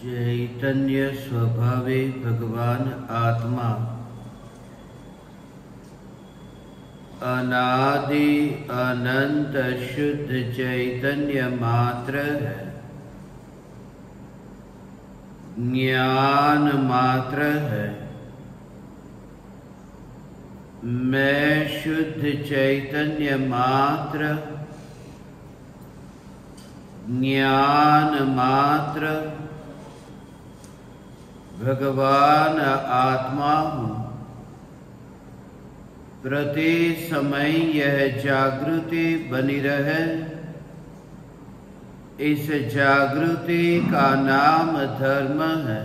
चैतन्य स्वभावे भगवान आत्मा अनादि अनंत शुद्ध चैतन्य मात्र है, ज्ञान मात्र है। मैं शुद्ध चैतन्य मात्र, ज्ञान मात्र, भगवान आत्मा हूँ। प्रति समय यह जागृति बनी रहे, इस जागृति का नाम धर्म है।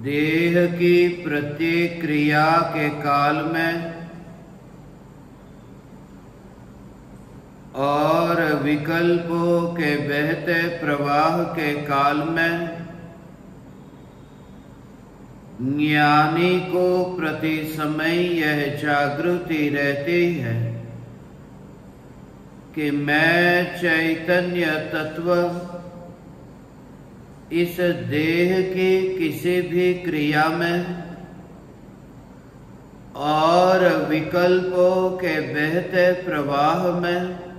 देह की प्रत्येक क्रिया के काल में और विकल्पों के बहते प्रवाह के काल में ज्ञानी को प्रति समय यह जागृति रहती है कि मैं चैतन्य तत्व इस देह की किसी भी क्रिया में और विकल्पों के बहते प्रवाह में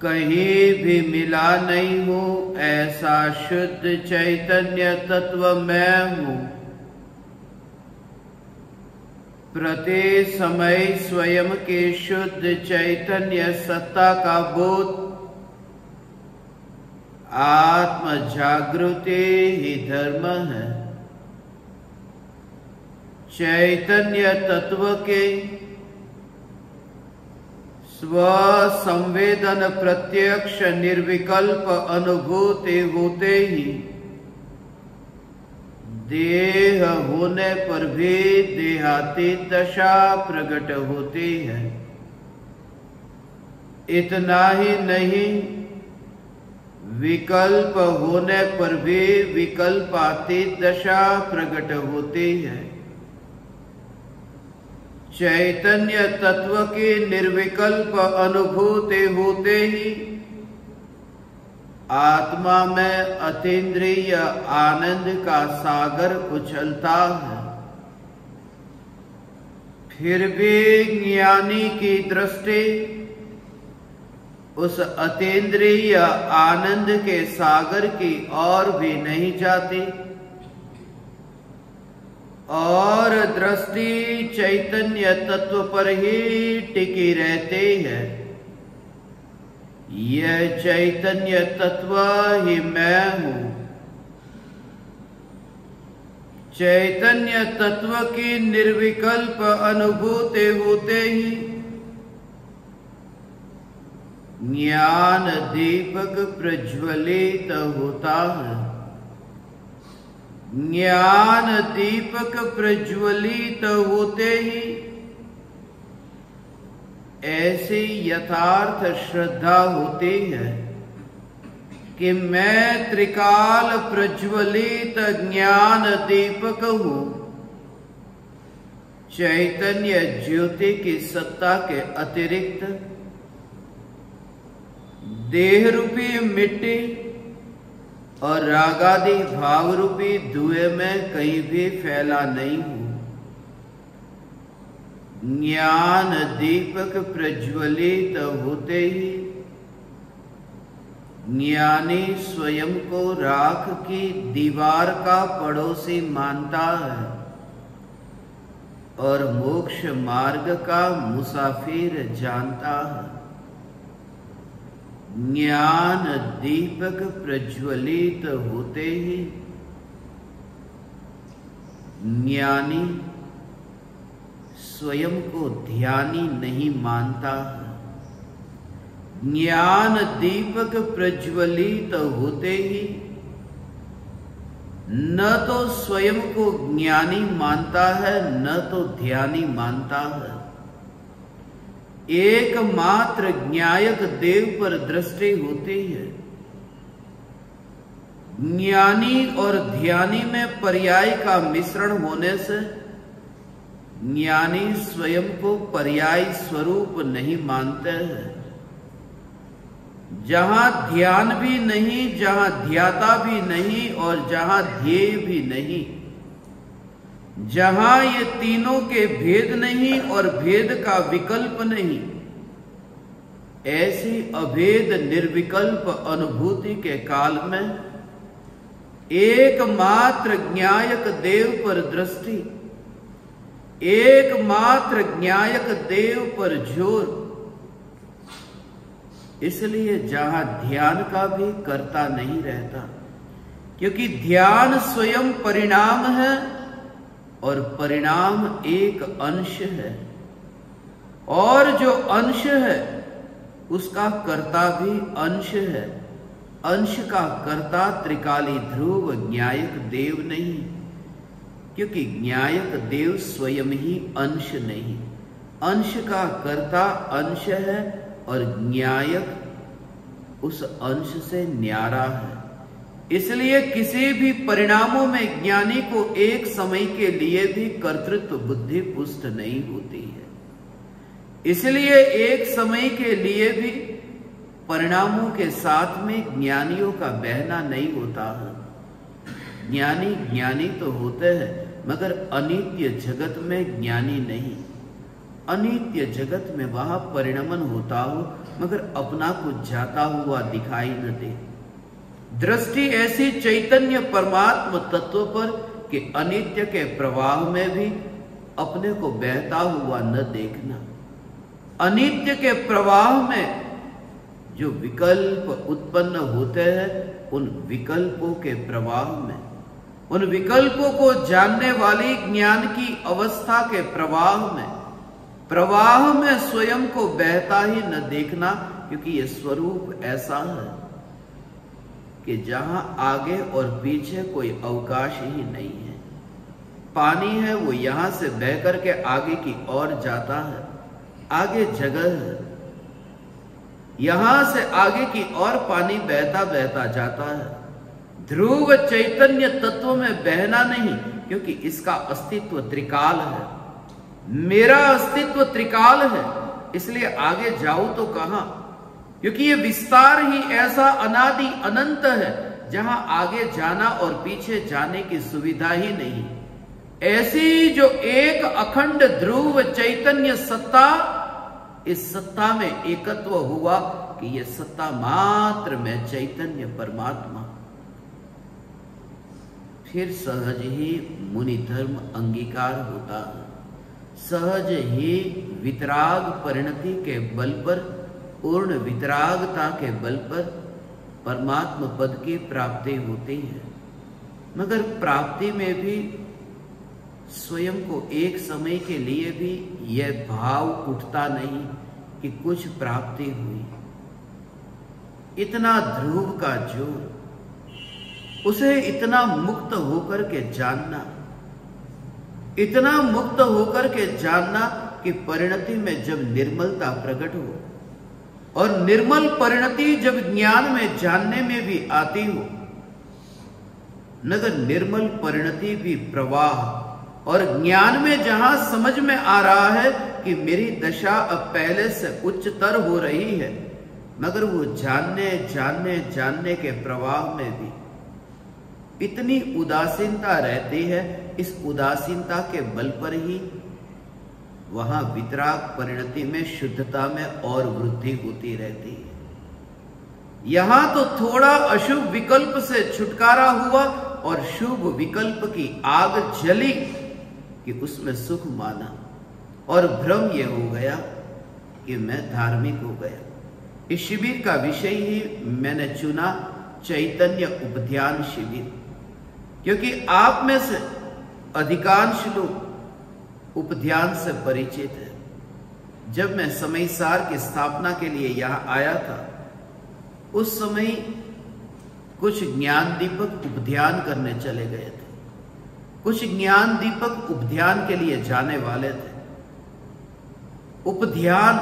कहीं भी मिला नहीं हूँ। ऐसा शुद्ध चैतन्य तत्व मैं हूँ। प्रति समय स्वयं की शुद्ध चैतन्य सत्ता का बोध, आत्म जागृति ही धर्म है। चैतन्य तत्व के स्व संवेदन प्रत्यक्ष निर्विकल्प अनुभूति होते ही देह होने पर भी देहातीत दशा प्रकट होती है। इतना ही नहीं, विकल्प होने पर भी विकल्पातीत दशा प्रकट होती है। चैतन्य तत्व की निर्विकल्प अनुभूति होते ही आत्मा में अतीन्द्रिय आनंद का सागर उछलता है। फिर भी ज्ञानी की दृष्टि उस अतीन्द्रिय आनंद के सागर की ओर भी नहीं जाती और दृष्टि चैतन्य तत्व पर ही टिकी रहती है। यह चैतन्य तत्व ही मैं हूँ। चैतन्य तत्व की निर्विकल्प अनुभूति होते ही ज्ञान दीपक प्रज्वलित होता है। ज्ञान दीपक प्रज्वलित होते ही ऐसी यथार्थ श्रद्धा होती है कि मैं त्रिकाल प्रज्वलित ज्ञान दीपक हूँ। चैतन्य ज्योति की सत्ता के अतिरिक्त देह रूपी मिट्टी और रागादि भाव रूपी धुएं में कहीं भी फैला नहीं हूँ। ज्ञान दीपक प्रज्वलित होते ही ज्ञानी स्वयं को राख की दीवार का पड़ोसी मानता है और मोक्ष मार्ग का मुसाफिर जानता है। ज्ञान दीपक प्रज्वलित होते ही ज्ञानी स्वयं को ध्यानी नहीं मानता है। ज्ञान दीपक प्रज्वलित होते ही न तो स्वयं को ज्ञानी मानता है, न तो ध्यानी मानता है। एकमात्र ज्ञायक देव पर दृष्टि होती है। ज्ञानी और ध्यानी में पर्याय का मिश्रण होने से ज्ञानी स्वयं को पर्याय स्वरूप नहीं मानते हैं। जहां ध्यान भी नहीं, जहां ध्याता भी नहीं और जहां ध्येय भी नहीं, जहां ये तीनों के भेद नहीं और भेद का विकल्प नहीं, ऐसी अभेद निर्विकल्प अनुभूति के काल में एकमात्र ज्ञायक देव पर दृष्टि, एकमात्र ज्ञायक देव पर जोर। इसलिए जहां ध्यान का भी कर्ता नहीं रहता, क्योंकि ध्यान स्वयं परिणाम है और परिणाम एक अंश है, और जो अंश है उसका कर्ता भी अंश है। अंश का कर्ता त्रिकाली ध्रुव ज्ञायक देव नहीं, क्योंकि ज्ञायक देव स्वयं ही अंश नहीं। अंश का कर्ता अंश है और ज्ञायक उस अंश से न्यारा है। इसलिए किसी भी परिणामों में ज्ञानी को एक समय के लिए भी कर्तृत्व बुद्धि पुष्ट नहीं होती है। इसलिए एक समय के लिए भी परिणामों के साथ में ज्ञानियों का बहना नहीं होता है। ज्ञानी ज्ञानी तो होते हैं, मगर अनित्य जगत में ज्ञानी नहीं। अनित्य जगत में वहां परिणमन होता हो, मगर अपना कुछ जाता हुआ दिखाई न दे। दृष्टि ऐसी चैतन्य परमात्म तत्व पर कि अनित्य के प्रवाह में भी अपने को बहता हुआ न देखना। अनित्य के प्रवाह में जो विकल्प उत्पन्न होते हैं, उन विकल्पों के प्रवाह में, उन विकल्पों को जानने वाली ज्ञान की अवस्था के प्रवाह में स्वयं को बहता ही न देखना, क्योंकि ये स्वरूप ऐसा है कि जहां आगे और पीछे कोई अवकाश ही नहीं है। पानी है वो यहां से बह करके आगे की ओर जाता है, आगे जगह है, यहां से आगे की ओर पानी बहता बहता जाता है। ध्रुव चैतन्य तत्व में बहना नहीं, क्योंकि इसका अस्तित्व त्रिकाल है। मेरा अस्तित्व त्रिकाल है, इसलिए आगे जाओ तो कहां, क्योंकि ये विस्तार ही ऐसा अनादि अनंत है जहां आगे जाना और पीछे जाने की सुविधा ही नहीं। ऐसी जो एक अखंड ध्रुव चैतन्य सत्ता, इस सत्ता में एकत्व हुआ कि यह सत्ता मात्र में चैतन्य परमात्मा। फिर सहज ही मुनि धर्म अंगीकार होता है। सहज ही वितराग परिणति के बल पर, पूर्ण वितरागता के बल पर परमात्म पद की प्राप्ति होती है। मगर प्राप्ति में भी स्वयं को एक समय के लिए भी यह भाव उठता नहीं कि कुछ प्राप्ति हुई। इतना ध्रुव का जोर, उसे इतना मुक्त होकर के जानना, इतना मुक्त होकर के जानना कि परिणति में जब निर्मलता प्रकट हो, और निर्मल परिणति जब ज्ञान में जानने में भी आती हो, मगर निर्मल परिणति भी प्रवाह, और ज्ञान में जहां समझ में आ रहा है कि मेरी दशा अब पहले से उच्चतर हो रही है, मगर वो जानने जानने जानने के प्रवाह में भी इतनी उदासीनता रहती है। इस उदासीनता के बल पर ही वहां वितराग परिणति में शुद्धता में और वृद्धि होती रहती है। यहां तो थोड़ा अशुभ विकल्प से छुटकारा हुआ और शुभ विकल्प की आग जली कि उसमें सुख माना, और भ्रम यह हो गया कि मैं धार्मिक हो गया। इस शिविर का विषय ही मैंने चुना चैतन्य उपध्यान शिविर, क्योंकि आप में से अधिकांश लोग उपध्यान से परिचित है। जब मैं समयसार की स्थापना के लिए यहां आया था, उस समय कुछ ज्ञान दीपक उपध्यान करने चले गए थे, कुछ ज्ञान दीपक उपध्यान के लिए जाने वाले थे। उपध्यान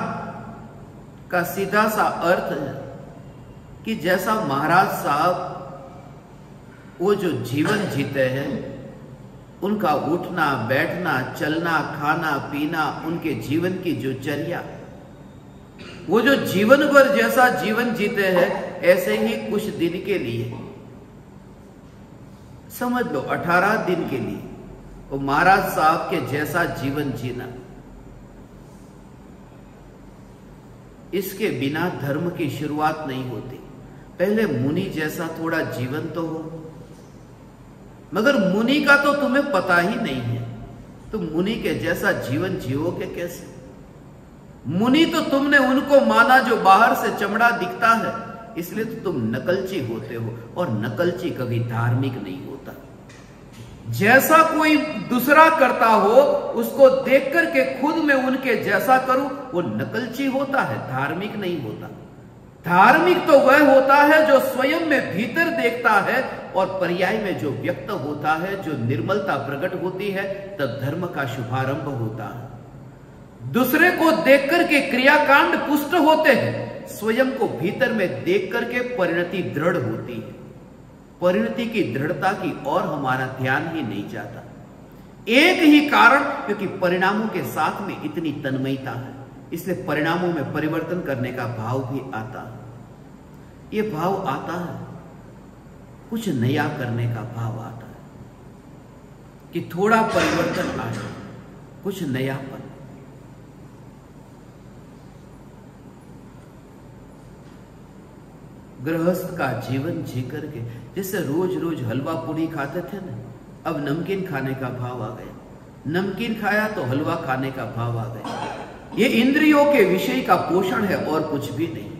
का सीधा सा अर्थ है कि जैसा महाराज साहब वो जो जीवन जीते हैं, उनका उठना बैठना चलना खाना पीना, उनके जीवन की जो चर्या, वो जो जीवन भर जैसा जीवन जीते हैं ऐसे ही कुछ दिन के लिए, समझ लो 18 दिन के लिए वो महाराज साहब के जैसा जीवन जीना, इसके बिना धर्म की शुरुआत नहीं होती। पहले मुनि जैसा थोड़ा जीवन तो हो, मगर मुनि का तो तुम्हें पता ही नहीं है, तुम मुनि के जैसा जीवन जियोगे कैसे? मुनि तो तुमने उनको माना जो बाहर से चमड़ा दिखता है, इसलिए तो तुम नकलची होते हो, और नकलची कभी धार्मिक नहीं होता। जैसा कोई दूसरा करता हो उसको देख करके खुद मैं उनके जैसा करूं, वो नकलची होता है, धार्मिक नहीं होता। धार्मिक तो वह होता है जो स्वयं में भीतर देखता है और पर्याय में जो व्यक्त होता है, जो निर्मलता प्रकट होती है, तब धर्म का शुभारंभ होता है। दूसरे को देख करके क्रियाकांड पुष्ट होते हैं, स्वयं को भीतर में देख करके परिणति दृढ़ होती है। परिणति की दृढ़ता की और हमारा ध्यान ही नहीं जाता। एक ही कारण, क्योंकि परिणामों के साथ में इतनी तन्मयता है, इसलिए परिणामों में परिवर्तन करने का भाव भी आता है। ये भाव आता है, कुछ नया करने का भाव आता है कि थोड़ा परिवर्तन आए, कुछ नयापन। गृहस्थ का जीवन जी करके, जैसे रोज रोज हलवा पूरी खाते थे ना, अब नमकीन खाने का भाव आ गया। नमकीन खाया तो हलवा खाने का भाव आ गया। ये इंद्रियों के विषय का पोषण है और कुछ भी नहीं।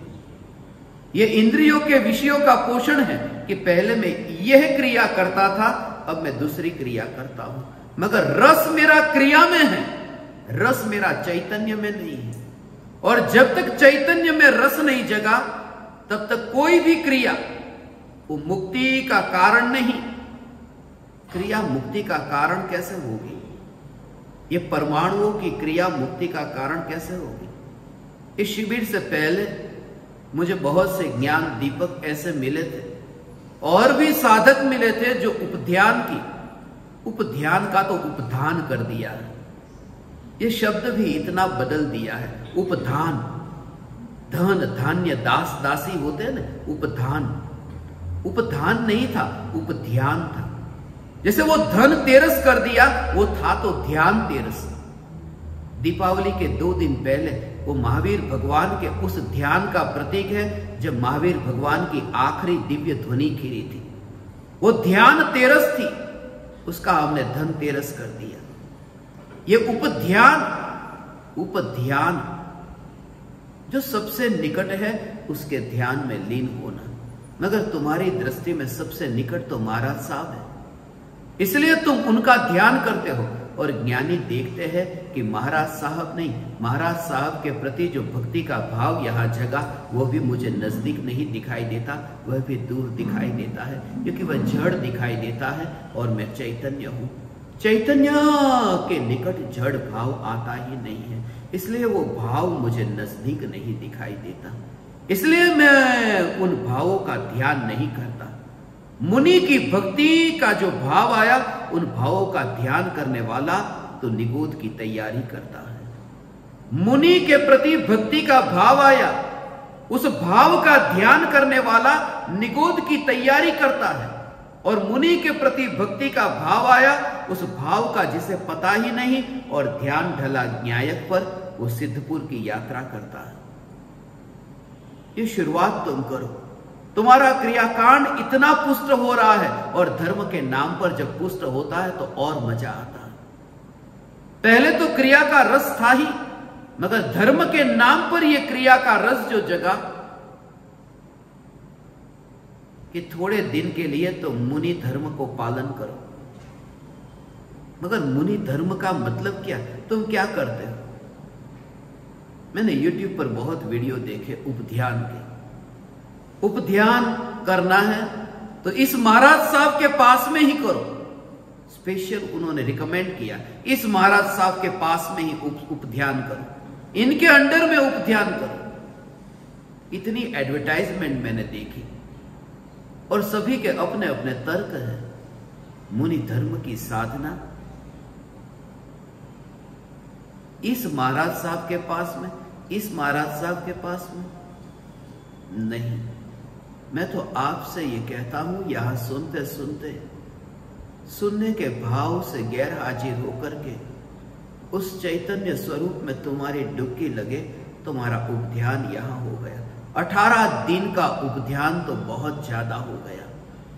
ये इंद्रियों के विषयों का पोषण है कि पहले मैं यह क्रिया करता था, अब मैं दूसरी क्रिया करता हूं, मगर रस मेरा क्रिया में है, रस मेरा चैतन्य में नहीं है। और जब तक चैतन्य में रस नहीं जगा, तब तक कोई भी क्रिया वो मुक्ति का कारण नहीं। क्रिया मुक्ति का कारण कैसे होगी? ये परमाणुओं की क्रिया मुक्ति का कारण कैसे होगी? इस शिविर से पहले मुझे बहुत से ज्ञान दीपक ऐसे मिले थे, और भी साधक मिले थे जो उपध्यान का तो उपधान कर दिया है। ये शब्द भी इतना बदल दिया है। उपधान, धन धान्य दास दासी होते हैं ना, उपधान नहीं था, उपध्यान था। जैसे वो धन तेरस कर दिया, वो था तो ध्यान तेरस। दीपावली के 2 दिन पहले वो महावीर भगवान के उस ध्यान का प्रतीक है, जब महावीर भगवान की आखिरी दिव्य ध्वनि खिली थी, वो ध्यान तेरस थी, उसका हमने धन तेरस कर दिया। ये उपध्यान जो सबसे निकट है उसके ध्यान में लीन होना। मगर तुम्हारी दृष्टि में सबसे निकट तो महाराज साहब है, इसलिए तुम उनका ध्यान करते हो। और ज्ञानी देखते हैं कि महाराज साहब नहीं, महाराज साहब के प्रति जो भक्ति का भाव यहाँ जगा, वो भी मुझे नजदीक नहीं दिखाई देता, वह भी दूर दिखाई देता है, क्योंकि वह जड़ दिखाई देता है और मैं चैतन्य हूं। चैतन्य के निकट जड़ भाव आता ही नहीं है, इसलिए वो भाव मुझे नजदीक नहीं दिखाई देता, इसलिए मैं उन भावों का ध्यान नहीं करता। मुनि की भक्ति का जो भाव आया, उन भावों का ध्यान करने वाला तो निगोद की तैयारी करता है। मुनि के प्रति भक्ति का भाव आया, उस भाव का ध्यान करने वाला निगोद की तैयारी करता है। और मुनि के प्रति भक्ति का भाव आया, उस भाव का जिसे पता ही नहीं और ध्यान ढला न्यायक पर, वो सिद्धपुर की यात्रा करता है। ये शुरुआत तुम करो, तुम्हारा क्रियाकांड इतना पुष्ट हो रहा है, और धर्म के नाम पर जब पुष्ट होता है तो और मजा आता है। पहले तो क्रिया का रस था ही, मगर धर्म के नाम पर यह क्रिया का रस जो जगा कि थोड़े दिन के लिए तो मुनि धर्म को पालन करो। मगर मुनि धर्म का मतलब क्या? तुम क्या करते हो? मैंने YouTube पर बहुत वीडियो देखे उपध्यान के। उपध्यान करना है तो इस महाराज साहब के पास में ही करो। स्पेशल उन्होंने रिकमेंड किया, इस महाराज साहब के पास में ही उपध्यान करो, इनके अंडर में उपध्यान करो। इतनी एडवर्टाइजमेंट मैंने देखी, और सभी के अपने अपने तर्क है। मुनि धर्म की साधना इस महाराज साहब के पास में, इस महाराज साहब के पास में नहीं। मैं तो आपसे ये कहता हूं, यहां सुनते सुनते सुनने के भाव से गैर हाजिर होकर के उस चैतन्य स्वरूप में तुम्हारी डुबकी लगे, तुम्हारा उपध्यान यहां हो गया। 18 दिन का उपध्यान तो बहुत ज्यादा हो गया।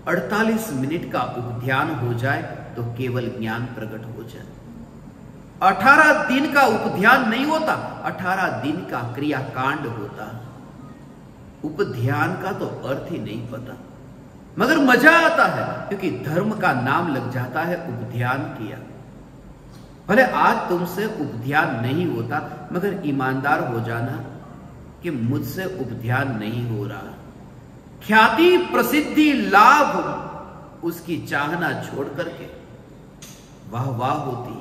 48 मिनट का उपध्यान हो जाए तो केवल ज्ञान प्रकट हो जाए। 18 दिन का उपध्यान नहीं होता, 18 दिन का क्रियाकांड होता। उपध्यान का तो अर्थ ही नहीं पता, मगर मजा आता है क्योंकि धर्म का नाम लग जाता है उपध्यान किया। भले आज तुमसे उपध्यान नहीं होता, मगर ईमानदार हो जाना कि मुझसे उपध्यान नहीं हो रहा। ख्याति, प्रसिद्धि, लाभ, उसकी चाहना छोड़ करके वाह वाह होती,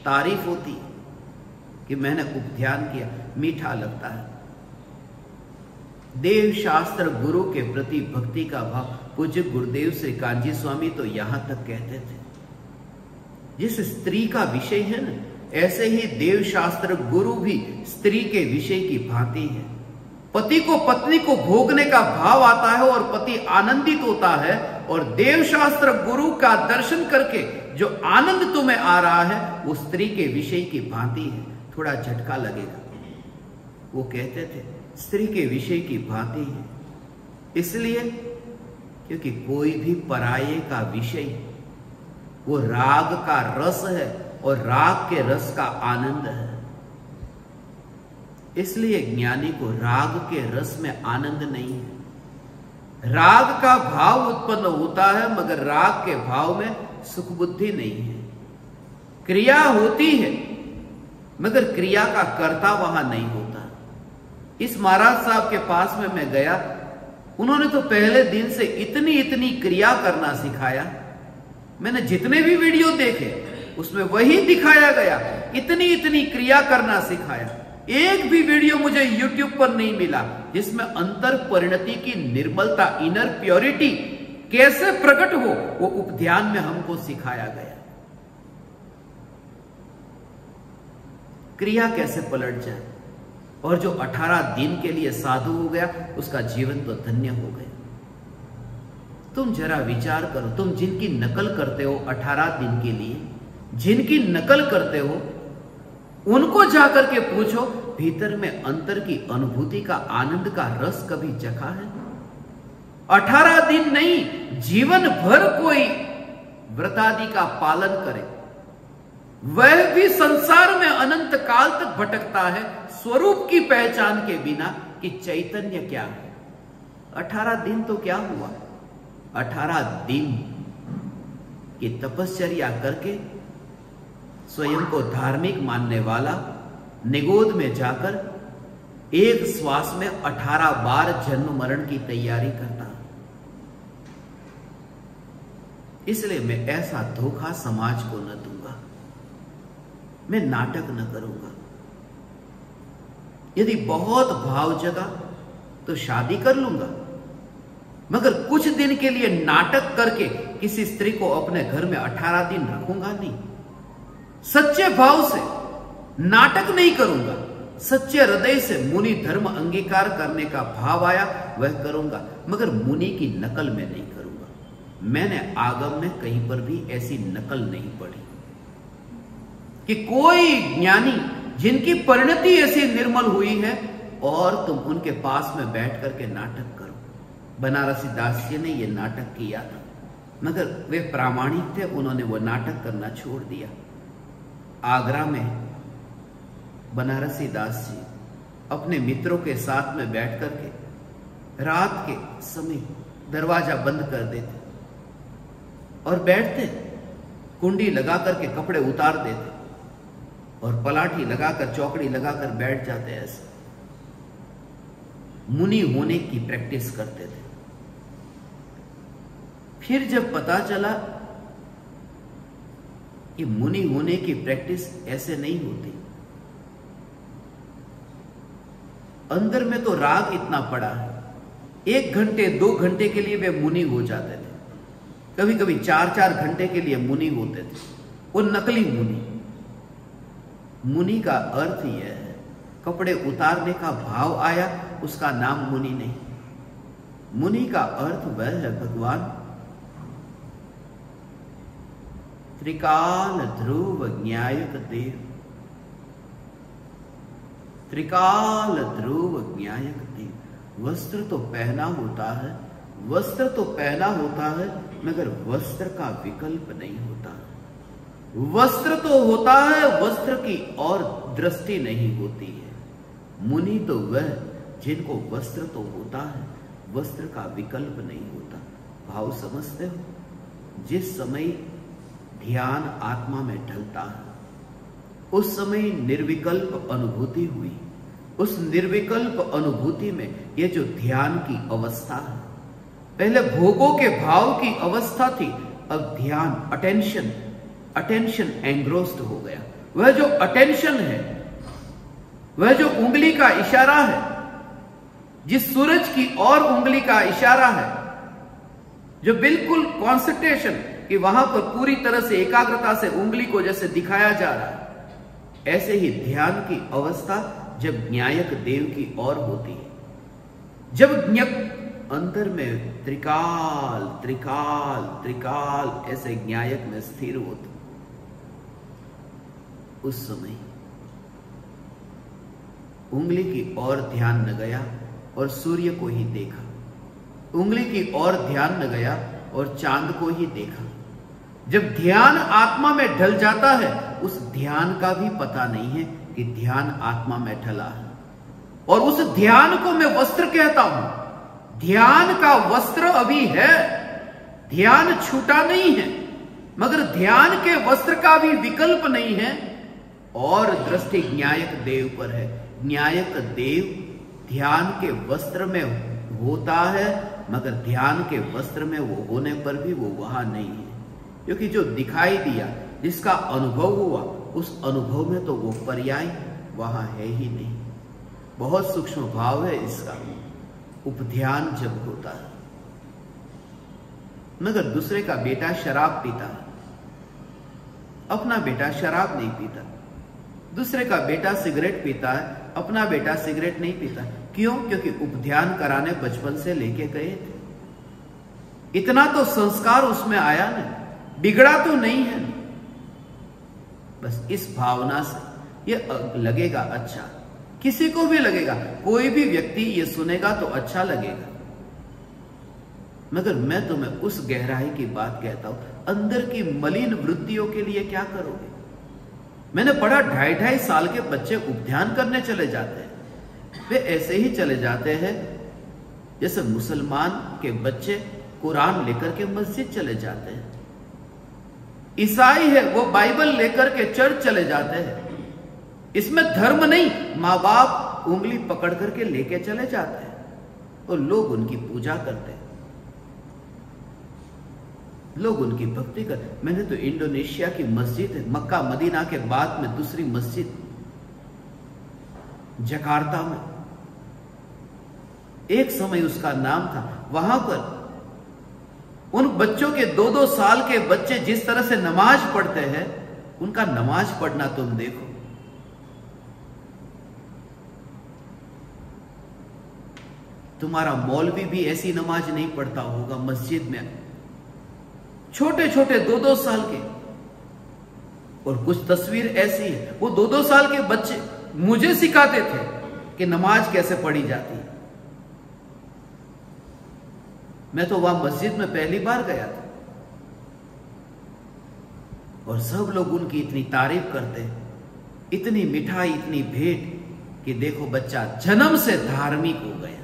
तारीफ होती कि मैंने उपध्यान किया, मीठा लगता है। देव शास्त्र गुरु के प्रति भक्ति का भाव, पूज्य गुरुदेव श्री कांजी स्वामी तो यहां तक कहते थे, जिस स्त्री का विषय है ना, ऐसे ही देव शास्त्र गुरु भी स्त्री के विषय की भांति है। पति को पत्नी को भोगने का भाव आता है और पति आनंदित होता है, और देव शास्त्र गुरु का दर्शन करके जो आनंद तुम्हें आ रहा है वो स्त्री के विषय की भांति है। थोड़ा झटका लगेगा। वो कहते थे स्त्री के विषय की भांति है, इसलिए क्योंकि कोई भी पराये का विषय वो राग का रस है और राग के रस का आनंद है। इसलिए ज्ञानी को राग के रस में आनंद नहीं है। राग का भाव उत्पन्न होता है, मगर राग के भाव में सुख बुद्धि नहीं है। क्रिया होती है, मगर क्रिया का कर्ता वहां नहीं होता। इस महाराज साहब के पास में मैं गया, उन्होंने तो पहले दिन से इतनी इतनी क्रिया करना सिखाया। मैंने जितने भी वीडियो देखे उसमें वही दिखाया गया, इतनी इतनी क्रिया करना सिखाया। एक भी वीडियो मुझे YouTube पर नहीं मिला जिसमें अंतर परिणति की निर्मलता, इनर प्योरिटी कैसे प्रकट हो, वो उपध्यान में हमको सिखाया गया। क्रिया कैसे पलट जाए, और जो 18 दिन के लिए साधु हो गया उसका जीवन तो धन्य हो गया। तुम जरा विचार करो, तुम जिनकी नकल करते हो 18 दिन के लिए, जिनकी नकल करते हो, उनको जाकर के पूछो भीतर में अंतर की अनुभूति का, आनंद का रस कभी चखा है? 18 दिन नहीं, जीवन भर कोई व्रतादि का पालन करे, वह भी संसार में अनंत काल तक भटकता है स्वरूप की पहचान के बिना कि चैतन्य क्या है। 18 दिन तो क्या हुआ, 18 दिन की तपश्चर्या करके स्वयं को धार्मिक मानने वाला निगोद में जाकर एक श्वास में 18 बार जन्म मरण की तैयारी करता। इसलिए मैं ऐसा धोखा समाज को न दूंगा, मैं नाटक न करूंगा। यदि बहुत भाव जगा तो शादी कर लूंगा, मगर कुछ दिन के लिए नाटक करके किसी स्त्री को अपने घर में 18 दिन रखूंगा नहीं। सच्चे भाव से नाटक नहीं करूंगा, सच्चे हृदय से मुनि धर्म अंगीकार करने का भाव आया वह करूंगा, मगर मुनि की नकल में नहीं करूंगा। मैंने आगम में कहीं पर भी ऐसी नकल नहीं पढ़ी कि कोई ज्ञानी जिनकी परिणति ऐसी निर्मल हुई है और तुम उनके पास में बैठ करके नाटक करो। बनारसी दास जी ने यह नाटक किया था, मगर वे प्रामाणिक थे, उन्होंने वो नाटक करना छोड़ दिया। आगरा में बनारसी दास जी अपने मित्रों के साथ में बैठ करके रात के समय दरवाजा बंद कर देते और बैठते, कुंडी लगा करके कपड़े उतार देते और पलाठी लगाकर, चौकड़ी लगाकर बैठ जाते। ऐसे मुनि होने की प्रैक्टिस करते थे। फिर जब पता चला कि मुनि होने की प्रैक्टिस ऐसे नहीं होती, अंदर में तो राग इतना पड़ा है, 1 घंटे 2 घंटे के लिए वे मुनि हो जाते थे, कभी कभी 4-4 घंटे के लिए मुनि होते थे। वो नकली मुनि। मुनि का अर्थ यह है कपड़े उतारने का भाव आया, उसका नाम मुनि नहीं। मुनि का अर्थ वह है भगवान त्रिकाल ध्रुव ज्ञायक देव, त्रिकाल ध्रुव ज्ञायक देव। वस्त्र तो पहना होता है, वस्त्र तो पहना होता है, मगर वस्त्र का विकल्प नहीं होता। वस्त्र तो होता है, वस्त्र की और दृष्टि नहीं होती है। मुनि तो वह जिनको वस्त्र तो होता है, वस्त्र का विकल्प नहीं होता। भाव समझते हो? जिस समय ध्यान आत्मा में ढलता है, उस समय निर्विकल्प अनुभूति हुई। उस निर्विकल्प अनुभूति में ये जो ध्यान की अवस्था है, पहले भोगों के भाव की अवस्था थी, अब ध्यान अटेंशन एंग्रोस्ड हो गया। वह जो अटेंशन है, वह जो उंगली का इशारा है, जिस सूरज की और उंगली का इशारा है, जो बिल्कुल कॉन्सेंट्रेशन कि वहां पर पूरी तरह से एकाग्रता से उंगली को जैसे दिखाया जा रहा है, ऐसे ही ध्यान की अवस्था जब ज्ञायक देव की ओर होती है, जब अंदर में त्रिकाल त्रिकाल त्रिकाल ऐसे ज्ञायक में स्थिर होते, उस समय उंगली की ओर ध्यान न गया और सूर्य को ही देखा, उंगली की ओर ध्यान न गया और चांद को ही देखा। जब ध्यान आत्मा में ढल जाता है, उस ध्यान का भी पता नहीं है कि ध्यान आत्मा में ढला है, और उस ध्यान को मैं वस्त्र कहता हूं। ध्यान का वस्त्र अभी है, ध्यान छूटा नहीं है, मगर ध्यान के वस्त्र का भी विकल्प नहीं है, और दृष्टि ज्ञायक देव पर है। ज्ञायक देव ध्यान के वस्त्र में होता है, मगर ध्यान के वस्त्र में वो होने पर भी वो वहां नहीं है, क्योंकि जो दिखाई दिया, जिसका अनुभव हुआ, उस अनुभव में तो वो पर्याय वहां है ही नहीं। बहुत सूक्ष्म भाव है इसका। उपध्यान जब होता है, मगर दूसरे का बेटा शराब पीता है, अपना बेटा शराब नहीं पीता। दूसरे का बेटा सिगरेट पीता है, अपना बेटा सिगरेट नहीं पीता। क्यों? क्योंकि उपध्यान कराने बचपन से लेके गए थे। इतना तो संस्कार उसमें आया नहीं, बिगड़ा तो नहीं है। बस इस भावना से ये लगेगा अच्छा, किसी को भी लगेगा, कोई भी व्यक्ति ये सुनेगा तो अच्छा लगेगा। मगर मैं तुम्हें उस गहराई की बात कहता हूं, अंदर की मलिन वृत्तियों के लिए क्या करोगे? मैंने पढ़ा 2.5 साल के बच्चे उपध्यान करने चले जाते हैं। वे ऐसे ही चले जाते हैं जैसे मुसलमान के बच्चे कुरान लेकर के मस्जिद चले जाते हैं। ईसाई है वो बाइबल लेकर के चर्च चले जाते हैं। इसमें धर्म नहीं, माँ बाप उंगली पकड़ करके लेके चले जाते हैं और लोग उनकी पूजा करते हैं, लोग उनकी भक्ति करते। मैंने तो इंडोनेशिया की मस्जिद है, मक्का मदीना के बाद में दूसरी मस्जिद जकार्ता में, एक समय उसका नाम था, वहां पर उन बच्चों के 2-2 साल के बच्चे जिस तरह से नमाज पढ़ते हैं, उनका नमाज पढ़ना तुम देखो। तुम्हारा मौलवी भी ऐसी नमाज नहीं पढ़ता होगा मस्जिद में, छोटे छोटे 2-2 साल के। और कुछ तस्वीर ऐसी है, वो 2-2 साल के बच्चे मुझे सिखाते थे कि नमाज कैसे पढ़ी जाती है। मैं तो वहां मस्जिद में पहली बार गया था और सब लोग उनकी इतनी तारीफ करते, इतनी मिठाई, इतनी भेंट कि देखो बच्चा जन्म से धार्मिक हो गया।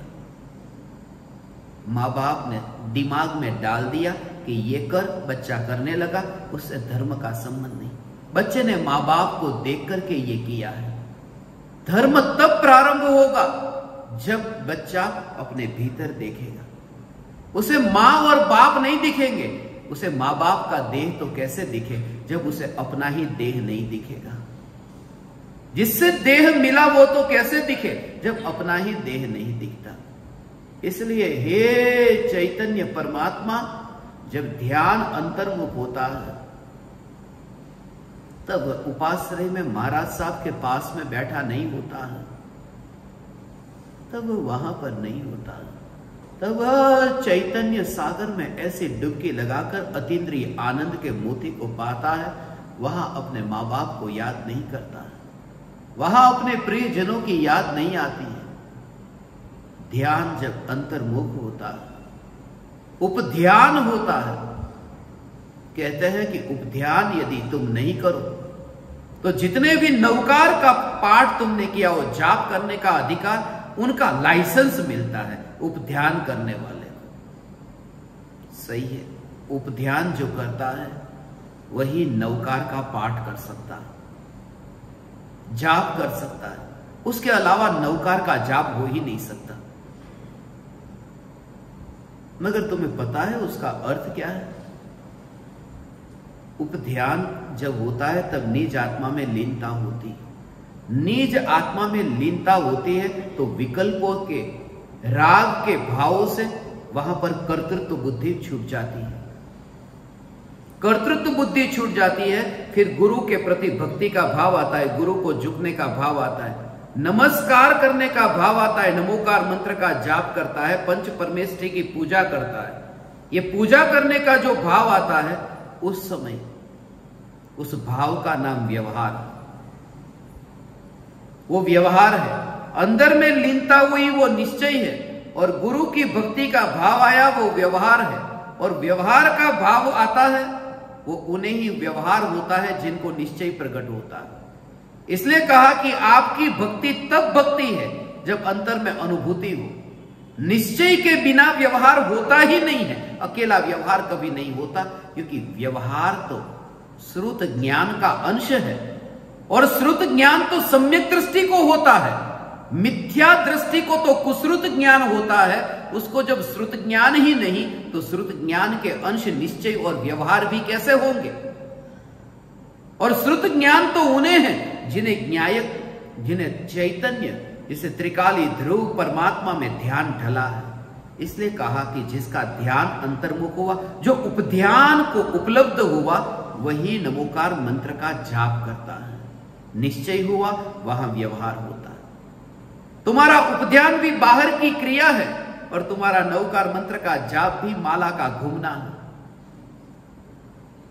माँ बाप ने दिमाग में डाल दिया कि ये कर, बच्चा करने लगा, उससे धर्म का संबंध नहीं। बच्चे ने माँ बाप को देख करके ये किया है। धर्म तब प्रारंभ होगा जब बच्चा अपने भीतर देखेगा। उसे माँ और बाप नहीं दिखेंगे, उसे माँ बाप का देह तो कैसे दिखे जब उसे अपना ही देह नहीं दिखेगा। जिससे देह मिला वो तो कैसे दिखे जब अपना ही देह नहीं दिखता। इसलिए हे चैतन्य परमात्मा, जब ध्यान अंतर्मुख होता है तब उपाश्रय में महाराज साहब के पास में बैठा नहीं होता है, तब वहां पर नहीं होता। तब चैतन्य सागर में ऐसे डुबकी लगाकर अतीन्द्रिय आनंद के मोती को पाता है। वहां अपने माँ बाप को याद नहीं करता, वहां अपने प्रियजनों की याद नहीं आती है। ध्यान जब अंतर्मुख होता है, उपध्यान होता है। कहते हैं कि उपध्यान यदि तुम नहीं करो तो जितने भी नवकार का पाठ तुमने किया हो, जाप करने का अधिकार, उनका लाइसेंस मिलता है उपध्यान करने वाले को। सही है, उपध्यान जो करता है वही नवकार का पाठ कर सकता है, जाप कर सकता है। उसके अलावा नवकार का जाप हो ही नहीं सकता। मगर तुम्हें पता है उसका अर्थ क्या है? उपध्यान जब होता है तब निज आत्मा में लीनता होती है। निज आत्मा में लीनता होती है तो विकल्पों के, राग के भावों से वहां पर कर्तृत्व बुद्धि छूट जाती है। कर्तृत्व बुद्धि छूट जाती है, फिर गुरु के प्रति भक्ति का भाव आता है, गुरु को झुकने का भाव आता है, नमस्कार करने का भाव आता है, नमोकार मंत्र का जाप करता है, पंच परमेष्ठी की पूजा करता है। ये पूजा करने का जो भाव आता है, उस समय उस भाव का नाम व्यवहार, वो व्यवहार है। अंदर में लीनता हुई वो निश्चय है, और गुरु की भक्ति का भाव आया वो व्यवहार है। और व्यवहार का भाव आता है, वो उन्हें ही व्यवहार होता है जिनको निश्चय प्रकट होता है। इसलिए कहा कि आपकी भक्ति तब भक्ति है जब अंतर में अनुभूति हो। निश्चय के बिना व्यवहार होता ही नहीं है। अकेला व्यवहार कभी नहीं होता, क्योंकि व्यवहार तो श्रुत ज्ञान का अंश है, और श्रुत ज्ञान तो सम्यक दृष्टि को होता है। मिथ्या दृष्टि को तो कुश्रुत ज्ञान होता है। उसको जब श्रुत ज्ञान ही नहीं, तो श्रुत ज्ञान के अंश निश्चय और व्यवहार भी कैसे होंगे? और श्रुत ज्ञान तो उन्हें है जिन्हें न्यायक, जिन्हें चैतन्य, जिसे त्रिकाली ध्रुव परमात्मा में ध्यान ढला है। इसलिए कहा कि जिसका ध्यान अंतर्मुख हुआ, जो उपध्यान को उपलब्ध हुआ, वही नमोकार मंत्र का जाप करता है। निश्चय हुआ, वहां व्यवहार होता है। तुम्हारा उपध्यान भी बाहर की क्रिया है, और तुम्हारा नवकार मंत्र का जाप भी माला का घूमना है।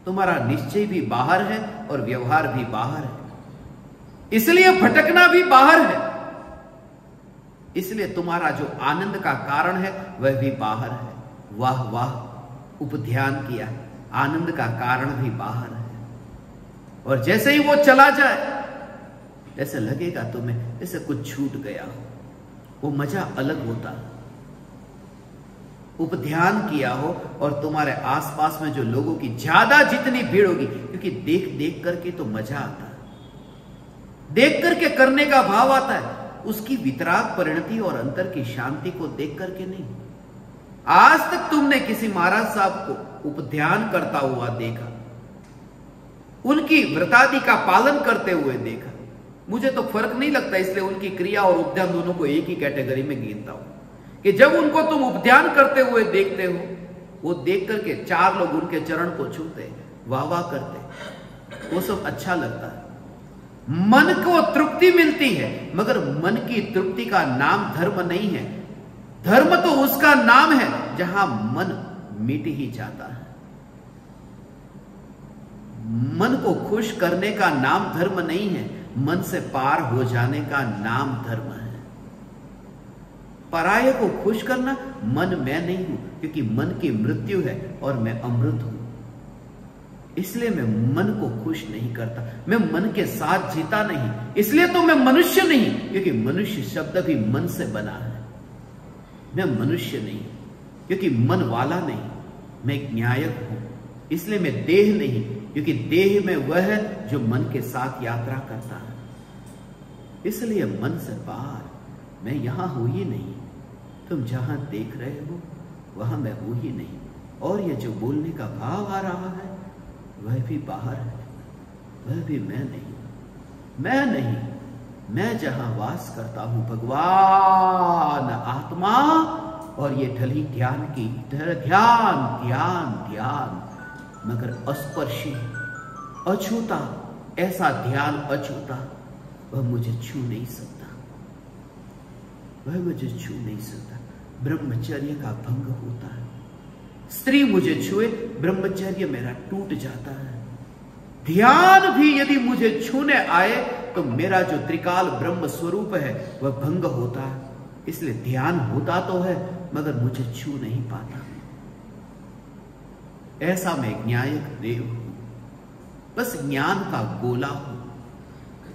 तुम्हारा निश्चय भी बाहर है और व्यवहार भी बाहर है, इसलिए भटकना भी बाहर है। इसलिए तुम्हारा जो आनंद का कारण है वह भी बाहर है। वाह वाह, उपध्यान किया, आनंद का कारण भी बाहर है। और जैसे ही वो चला जाए, ऐसे लगेगा तुम्हें जैसे कुछ छूट गया हो। वो मजा अलग होता है। उपध्यान किया हो और तुम्हारे आसपास में जो लोगों की ज्यादा जितनी भीड़ होगी, क्योंकि देख देख करके तो मजा आता है, देख करके करने का भाव आता है, उसकी वितराग परिणति और अंतर की शांति को देख करके नहीं। आज तक तुमने किसी महाराज साहब को उपध्यान करता हुआ देखा, उनकी व्रतादि का पालन करते हुए देखा? मुझे तो फर्क नहीं लगता, इसलिए उनकी क्रिया और उपध्यान दोनों को एक ही कैटेगरी में गिनता हूं कि जब उनको तुम उपध्यान करते हुए देखते हो, वो देख करके 4 लोग उनके चरण को छूते, वाह वाह करते, वो सब अच्छा लगता है। मन को तृप्ति मिलती है, मगर मन की तृप्ति का नाम धर्म नहीं है। धर्म तो उसका नाम है जहां मन मिट ही जाता है। मन को खुश करने का नाम धर्म नहीं है, मन से पार हो जाने का नाम धर्म है। पराये को खुश करना, मन मैं नहीं हूं, क्योंकि मन की मृत्यु है और मैं अमृत हूं। इसलिए मैं मन को खुश नहीं करता, मैं मन के साथ जीता नहीं। इसलिए तो मैं मनुष्य नहीं, क्योंकि मनुष्य शब्द भी मन से बना है। मैं मनुष्य नहीं क्योंकि मन वाला नहीं, मैं न्यायक हूं। इसलिए मैं देह नहीं, क्योंकि देह में वह है जो मन के साथ यात्रा करता है। इसलिए मन से पार मैं यहां हूं ही नहीं। तुम जहां देख रहे हो वहां मैं हूं ही नहीं। और ये जो बोलने का भाव आ रहा है वह भी बाहर है, वह भी मैं नहीं। मैं नहीं, मैं जहां वास करता हूं भगवान आत्मा, और ये ढली ध्यान की ध्यान ध्यान ध्यान, मगर अस्पर्शी अछूता, ऐसा ध्यान अछूता, वह मुझे छू नहीं सकता। वह मुझे छू नहीं सकता, ब्रह्मचर्य का भंग होता है। स्त्री मुझे छुए, ब्रह्मचर्य मेरा टूट जाता है। ध्यान भी यदि मुझे छूने आए तो मेरा जो त्रिकाल ब्रह्म स्वरूप है वह भंग होता है। इसलिए ध्यान होता तो है मगर मुझे छू नहीं पाता। ऐसा मैं ज्ञायक देव हूं, बस ज्ञान का गोला हूं,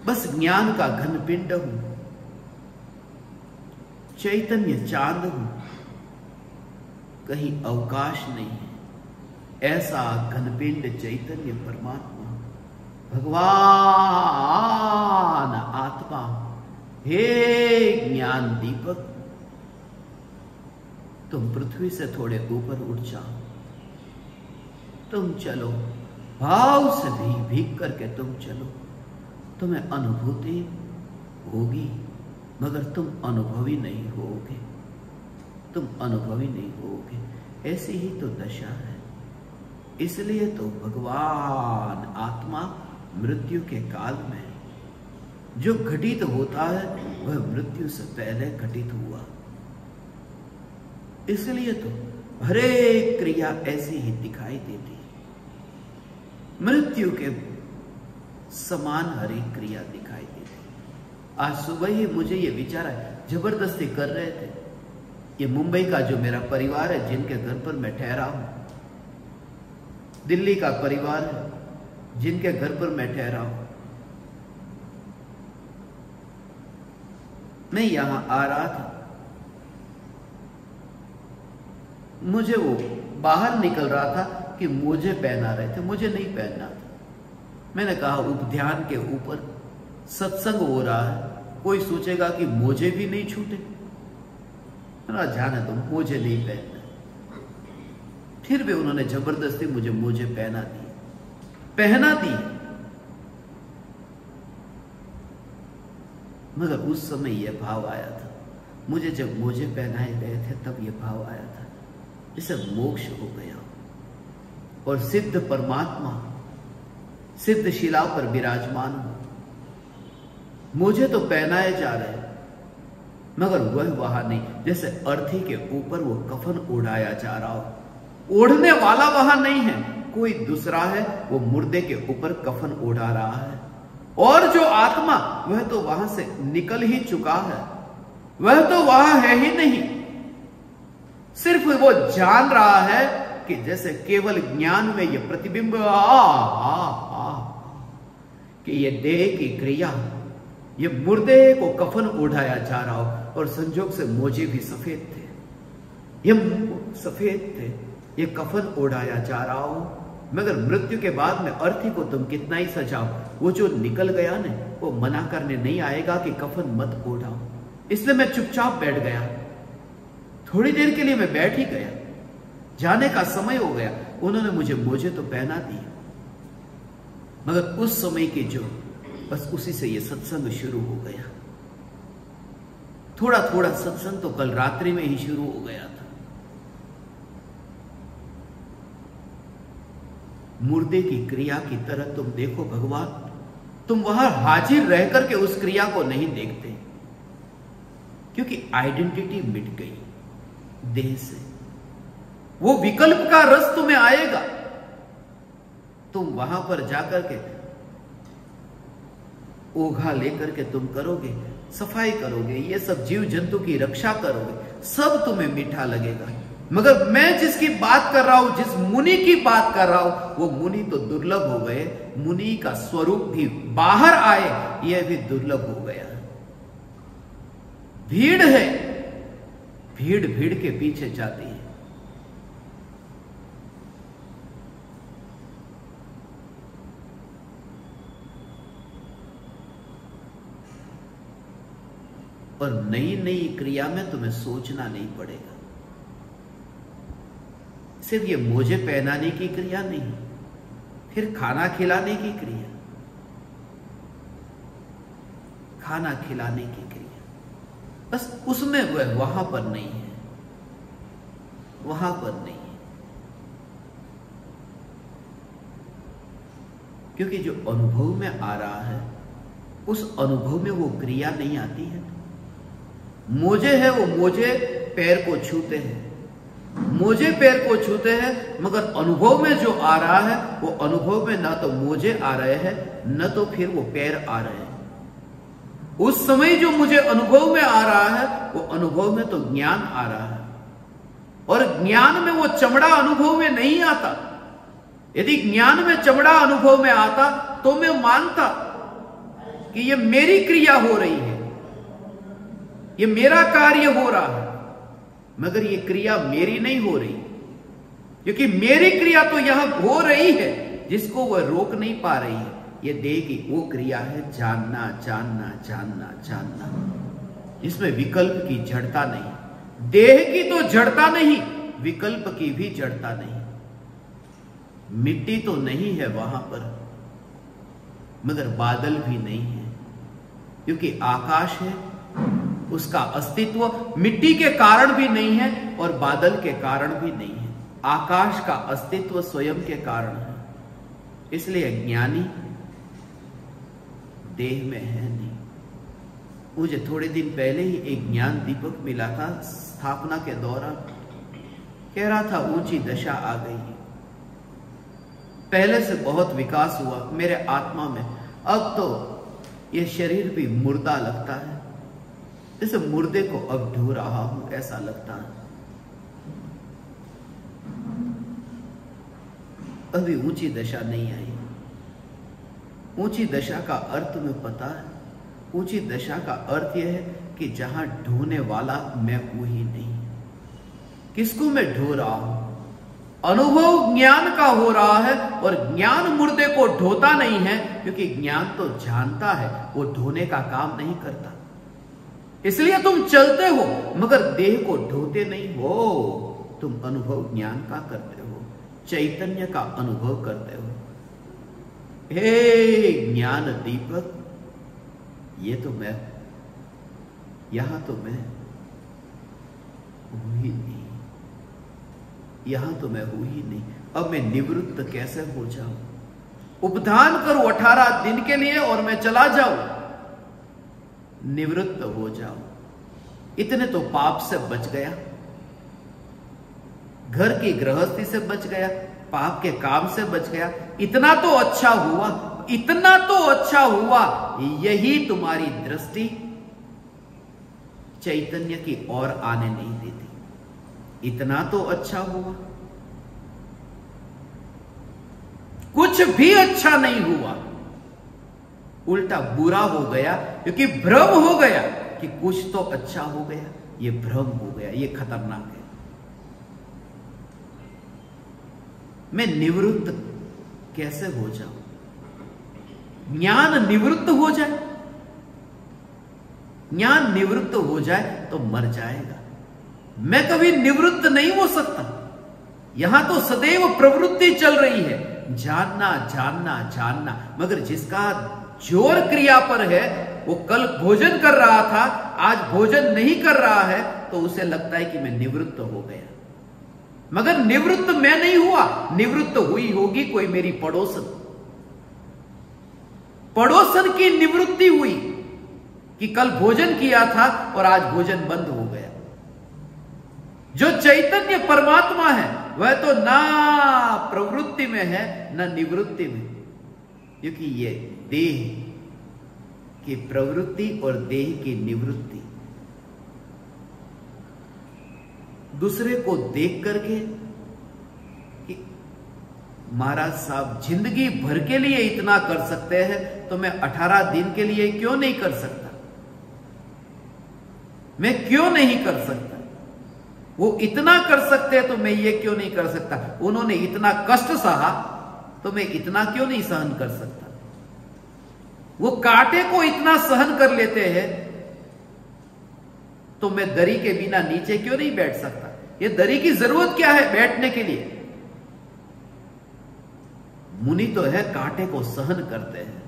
बस ज्ञान का घनपिंड हूं, चैतन्य चांद हूं, कहीं अवकाश नहीं है। ऐसा घनपिंड चैतन्य परमात्मा भगवान आत्मा, हे ज्ञान दीपक, तुम पृथ्वी से थोड़े ऊपर उठ जाओ, तुम चलो, भाव से भीग करके तुम चलो, तुम्हें अनुभूति होगी मगर तुम अनुभवी नहीं होगे, तुम अनुभवी नहीं होगे। ऐसी ही तो दशा है। इसलिए तो भगवान आत्मा मृत्यु के काल में जो घटित होता है वह मृत्यु से पहले घटित हुआ। इसलिए तो हर एक क्रिया ऐसी ही दिखाई देती है। मृत्यु के समान हर एक क्रिया दिखाई देती। आज सुबह ही मुझे ये विचार है, जबरदस्ती कर रहे थे। ये मुंबई का जो मेरा परिवार है जिनके घर पर मैं ठहरा हूं, दिल्ली का परिवार है जिनके घर पर मैं ठहरा हूं, मैं यहां आ रहा था, मुझे वो बाहर निकल रहा था कि मोजे पहना रहे थे, मुझे नहीं पहनना था। मैंने कहा उपध्यान के ऊपर सत्संग हो रहा है, कोई सोचेगा कि मोजे भी नहीं छूटे, ना जाने तो मोजे नहीं पहनना। फिर भी उन्होंने जबरदस्ती मुझे मोजे पहना दी। मगर उस समय यह भाव आया था, मुझे जब मोजे पहनाए गए थे तब यह भाव आया था जैसे मोक्ष हो गया और सिद्ध परमात्मा सिद्ध शिला पर विराजमान हो। मुझे तो पहनाए जा रहे मगर वह वहां नहीं, जैसे अर्थी के ऊपर वो कफन ओढ़ाया जा रहा हो। ओढ़ने वाला वहां नहीं है, कोई दूसरा है, वो मुर्दे के ऊपर कफन ओढ़ा रहा है। और जो आत्मा वह तो वहां से निकल ही चुका है, वह तो वहां है ही नहीं। सिर्फ वो जान रहा है कि जैसे केवल ज्ञान में ये प्रतिबिंब कि ये देह की क्रिया, ये मुर्दे को कफन ओढ़ाया जा रहा हो और संजोग से मोजे भी सफेद थे, ये सफेद थे, ये कफन ओढ़ाया जा रहा हो। मगर मृत्यु के बाद में अर्थी को तुम कितना ही सजाओ, वो जो निकल गया ना वो मना करने नहीं आएगा कि कफन मत ओढ़ाओ। इसलिए मैं चुपचाप बैठ गया, थोड़ी देर के लिए मैं बैठ ही गया, जाने का समय हो गया। उन्होंने मुझे मोजे तो पहना दिए, मगर उस समय के जो बस उसी से ये सत्संग शुरू हो गया। थोड़ा थोड़ा सत्संग तो कल रात्रि में ही शुरू हो गया था। मुर्दे की क्रिया की तरह तुम देखो भगवान, तुम वहां हाजिर रह करके उस क्रिया को नहीं देखते, क्योंकि आइडेंटिटी मिट गई देह से। वो विकल्प का रस तुम्हें आएगा, तुम वहां पर जाकर के ओघा लेकर के तुम करोगे, सफाई करोगे, ये सब जीव जंतु की रक्षा करोगे, सब तुम्हें मीठा लगेगा। मगर मैं जिसकी बात कर रहा हूं, जिस मुनि की बात कर रहा हूं, वो मुनि तो दुर्लभ हो गए। मुनि का स्वरूप भी बाहर आए, यह भी दुर्लभ हो गया। भीड़ है, भीड़ भीड़ के पीछे जाती है। और नई नई क्रिया में तुम्हें सोचना नहीं पड़ेगा। सिर्फ ये मोजे पहनाने की क्रिया नहीं, फिर खाना खिलाने की क्रिया, खाना खिलाने की क्रिया, बस उसमें वह वहां पर नहीं है, वहां पर नहीं है। क्योंकि जो अनुभव में आ रहा है, उस अनुभव में वो क्रिया नहीं आती है। मोजे है वो मोजे पैर को छूते हैं, मोजे पैर को छूते हैं, मगर अनुभव में जो आ रहा है वो अनुभव में ना तो मोजे आ रहे हैं न तो फिर वो पैर आ रहे हैं। उस समय जो मुझे अनुभव में आ रहा है वो अनुभव में तो ज्ञान आ रहा है, और ज्ञान में वो चमड़ा अनुभव में नहीं आता। यदि ज्ञान में चमड़ा अनुभव में आता तो मैं मानता कि ये मेरी क्रिया हो रही है, ये मेरा कार्य हो रहा है, मगर ये क्रिया मेरी नहीं हो रही, क्योंकि मेरी क्रिया तो यहां हो रही है जिसको वह रोक नहीं पा रही है। ये देह की वो क्रिया है जानना जानना जानना जानना, जिसमें विकल्प की जड़ता नहीं। देह की तो जड़ता नहीं, विकल्प की भी जड़ता नहीं। मिट्टी तो नहीं है वहां पर, मगर बादल भी नहीं है, क्योंकि आकाश है, उसका अस्तित्व मिट्टी के कारण भी नहीं है और बादल के कारण भी नहीं है। आकाश का अस्तित्व स्वयं के कारण है। इसलिए ज्ञानी देह में है नहीं। मुझे थोड़े दिन पहले ही एक ज्ञान दीपक मिला था स्थापना के दौरान, कह रहा था ऊंची दशा आ गई, पहले से बहुत विकास हुआ मेरे आत्मा में, अब तो यह शरीर भी मुर्दा लगता है, इस मुर्दे को अब ढो रहा हूं ऐसा लगता है। अभी ऊंची दशा नहीं आई। ऊंची दशा का अर्थ में पता है, ऊंची दशा का अर्थ यह है कि जहां ढोने वाला मैं हूं ही नहीं। किसको मैं ढो रहा हूं? अनुभव ज्ञान का हो रहा है, और ज्ञान मुर्दे को ढोता नहीं है, क्योंकि ज्ञान तो जानता है, वो ढोने का काम नहीं करता। इसलिए तुम चलते हो मगर देह को ढोते नहीं हो, तुम अनुभव ज्ञान का करते हो, चैतन्य का अनुभव करते हो। हे ज्ञान दीपक, ये तो मैं, यहां तो मैं हूं ही नहीं, यहां तो मैं हूं ही नहीं। अब मैं निवृत्त कैसे हो जाऊं? उपधान करूं 18 दिन के लिए और मैं चला जाऊं, निवृत्त हो जाओ। इतने तो पाप से बच गया, घर की गृहस्थी से बच गया, पाप के काम से बच गया। इतना तो अच्छा हुआ, इतना तो अच्छा हुआ। यही तुम्हारी दृष्टि चैतन्य की ओर आने नहीं देती। इतना तो अच्छा हुआ, कुछ भी अच्छा नहीं हुआ, उल्टा बुरा हो गया, क्योंकि भ्रम हो गया कि कुछ तो अच्छा हो गया। ये भ्रम हो गया, ये खतरनाक है। मैं निवृत्त कैसे हो जाऊं? ज्ञान निवृत्त हो जाए, ज्ञान निवृत्त हो जाए तो मर जाएगा। मैं कभी निवृत्त नहीं हो सकता। यहां तो सदैव प्रवृत्ति चल रही है, जानना जानना जानना, मगर जिसका जोर क्रिया पर है, वो कल भोजन कर रहा था, आज भोजन नहीं कर रहा है, तो उसे लगता है कि मैं निवृत्त हो गया, मगर निवृत्त मैं नहीं हुआ। निवृत्त हुई होगी कोई मेरी पड़ोसन, पड़ोसन की निवृत्ति हुई कि कल भोजन किया था और आज भोजन बंद हो गया। जो चैतन्य परमात्मा है वह तो ना प्रवृत्ति में है ना निवृत्ति में, क्योंकि ये देह की प्रवृत्ति और देह की निवृत्ति दूसरे को देख करके कि महाराज साहब जिंदगी भर के लिए इतना कर सकते हैं, तो मैं 18 दिन के लिए क्यों नहीं कर सकता? मैं क्यों नहीं कर सकता? वो इतना कर सकते हैं तो मैं ये क्यों नहीं कर सकता? उन्होंने इतना कष्ट सहा तो मैं इतना क्यों नहीं सहन कर सकता? वो कांटे को इतना सहन कर लेते हैं तो मैं दरी के बिना नीचे क्यों नहीं बैठ सकता? ये दरी की जरूरत क्या है बैठने के लिए? मुनि तो है कांटे को सहन करते हैं,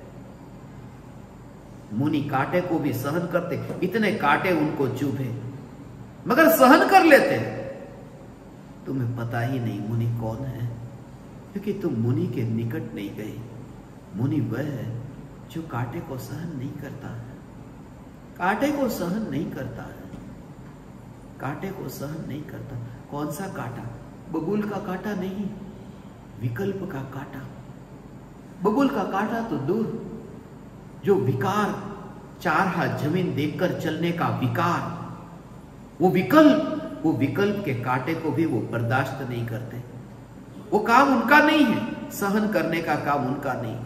मुनि कांटे को भी सहन करते, इतने कांटे उनको चुभे मगर सहन कर लेते हैं। तुम्हें पता ही नहीं मुनि कौन है, क्योंकि तुम मुनि के निकट नहीं गए। मुनि वह है जो कांटे को सहन नहीं करता है, कांटे को सहन नहीं करता है। कांटे को सहन नहीं करता। कौन सा कांटा? बबूल का कांटा नहीं, विकल्प का कांटा। बबूल का कांटा तो दूर, जो विकार, 4 हाथ जमीन देखकर चलने का विकार, वो विकल्प के कांटे को भी वो बर्दाश्त नहीं करते। वो काम उनका नहीं है, सहन करने का काम उनका नहीं।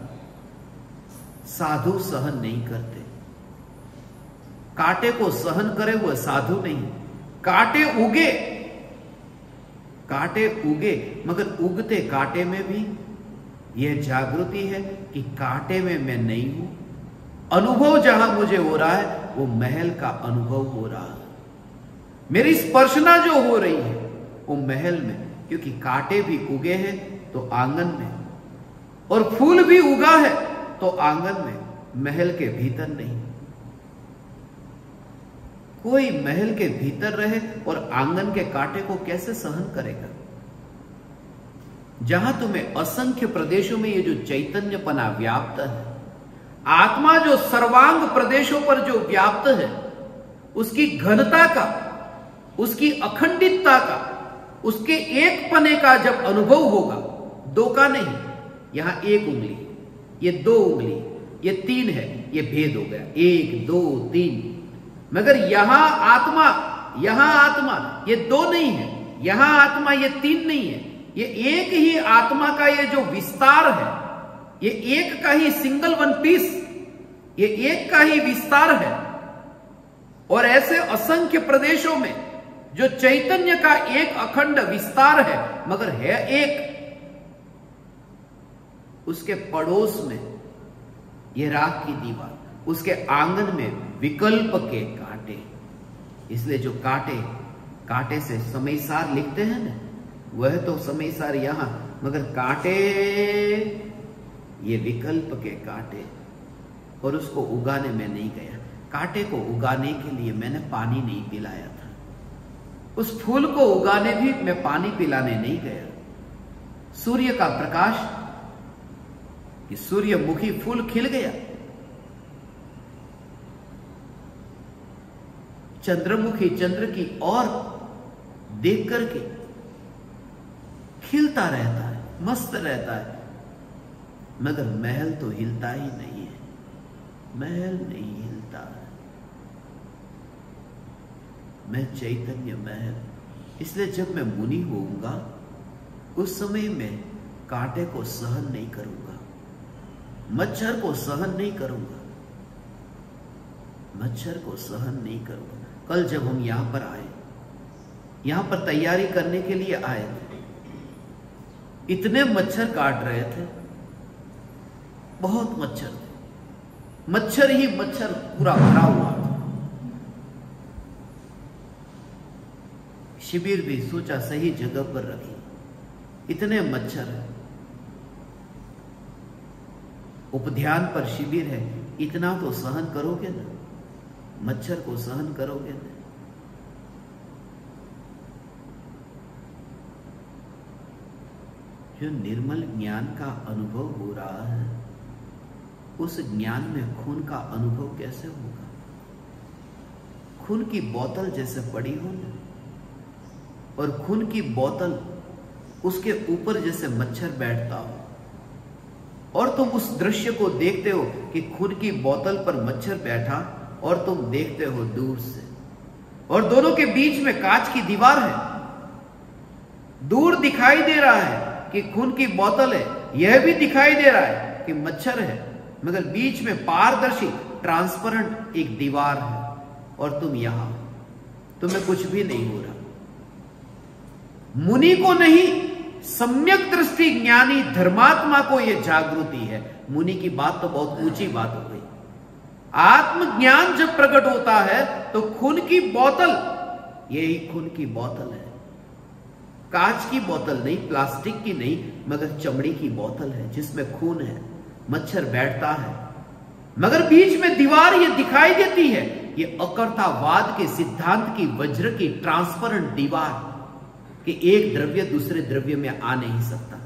साधु सहन नहीं करते। कांटे को सहन करे वो साधु नहीं। कांटे उगे मगर उगते कांटे में भी यह जागृति है कि कांटे में मैं नहीं हूं। अनुभव जहां मुझे हो रहा है वो महल का अनुभव हो रहा है। मेरी स्पर्शना जो हो रही है वो महल में, क्योंकि कांटे भी उगे हैं तो आंगन में, और फूल भी उगा है तो आंगन में, महल के भीतर नहीं। कोई महल के भीतर रहे और आंगन के कांटे को कैसे सहन करेगा? जहां तुम्हें असंख्य प्रदेशों में ये जो चैतन्यपना व्याप्त है, आत्मा जो सर्वांग प्रदेशों पर जो व्याप्त है, उसकी घनता का, उसकी अखंडितता का, उसके एक पने का जब अनुभव होगा, 2 का नहीं, यहां 1 उंगली, ये 2 उंगली, ये 3 है, ये भेद हो गया, 1 2 3। मगर यहां आत्मा ये 2 नहीं है, यहां आत्मा ये 3 नहीं है, ये एक ही आत्मा का ये जो विस्तार है, ये एक का ही सिंगल वन पीस, ये एक का ही विस्तार है। और ऐसे असंख्य प्रदेशों में जो चैतन्य का एक अखंड विस्तार है, मगर है एक, उसके पड़ोस में ये राख की दीवार, उसके आंगन में विकल्प के कांटे। इसलिए जो कांटे से समयसार लिखते हैं ना, वह तो समयसार यहां, मगर कांटे ये विकल्प के कांटे। और उसको उगाने में नहीं गया। कांटे को उगाने के लिए मैंने पानी नहीं पिलाया था, उस फूल को उगाने भी मैं पानी पिलाने नहीं गया। सूर्य का प्रकाश, ये सूर्यमुखी फूल खिल गया, चंद्रमुखी चंद्र की ओर देख करके खिलता रहता है, मस्त रहता है, मगर महल तो हिलता ही नहीं है, महल नहीं हिलता है। मैं चैतन्य महल। इसलिए जब मैं मुनि होऊंगा उस समय मैं कांटे को सहन नहीं करूंगा, मच्छर को सहन नहीं करूंगा, मच्छर को सहन नहीं करूंगा। कल जब हम यहां पर आए, यहां पर तैयारी करने के लिए आए थे, इतने मच्छर काट रहे थे, बहुत मच्छर थे, मच्छर ही मच्छर पूरा भरा हुआ था। शिविर भी सोचा सही जगह पर रखी, इतने मच्छर है, उपध्यान पर शिविर है, इतना तो सहन करोगे ना, मच्छर को सहन करोगे ना। जो निर्मल ज्ञान का अनुभव हो रहा है, उस ज्ञान में खून का अनुभव कैसे होगा? खून की बोतल जैसे पड़ी हो ना, और खून की बोतल उसके ऊपर जैसे मच्छर बैठता हो, और तुम उस दृश्य को देखते हो कि खून की बोतल पर मच्छर बैठा, और तुम देखते हो दूर से, और दोनों के बीच में कांच की दीवार है, दूर दिखाई दे रहा है कि खून की बोतल है, यह भी दिखाई दे रहा है कि मच्छर है, मगर बीच में पारदर्शी ट्रांसपेरेंट एक दीवार है, और तुम यहां, तुम्हें कुछ भी नहीं हो रहा। मुनि को नहीं, सम्यक दृष्टि ज्ञानी धर्मात्मा को यह जागृति है। मुनि की बात तो बहुत ऊंची बात हो गई। आत्मज्ञान जब प्रकट होता है तो खून की बोतल, यही खून की बोतल है, कांच की बोतल नहीं, प्लास्टिक की नहीं, मगर चमड़ी की बोतल है जिसमें खून है, मच्छर बैठता है, मगर बीच में दीवार ये दिखाई देती है, ये अकर्तावाद के सिद्धांत की वज्र की ट्रांसपेरेंट दीवार, कि एक द्रव्य दूसरे द्रव्य में आ नहीं सकता।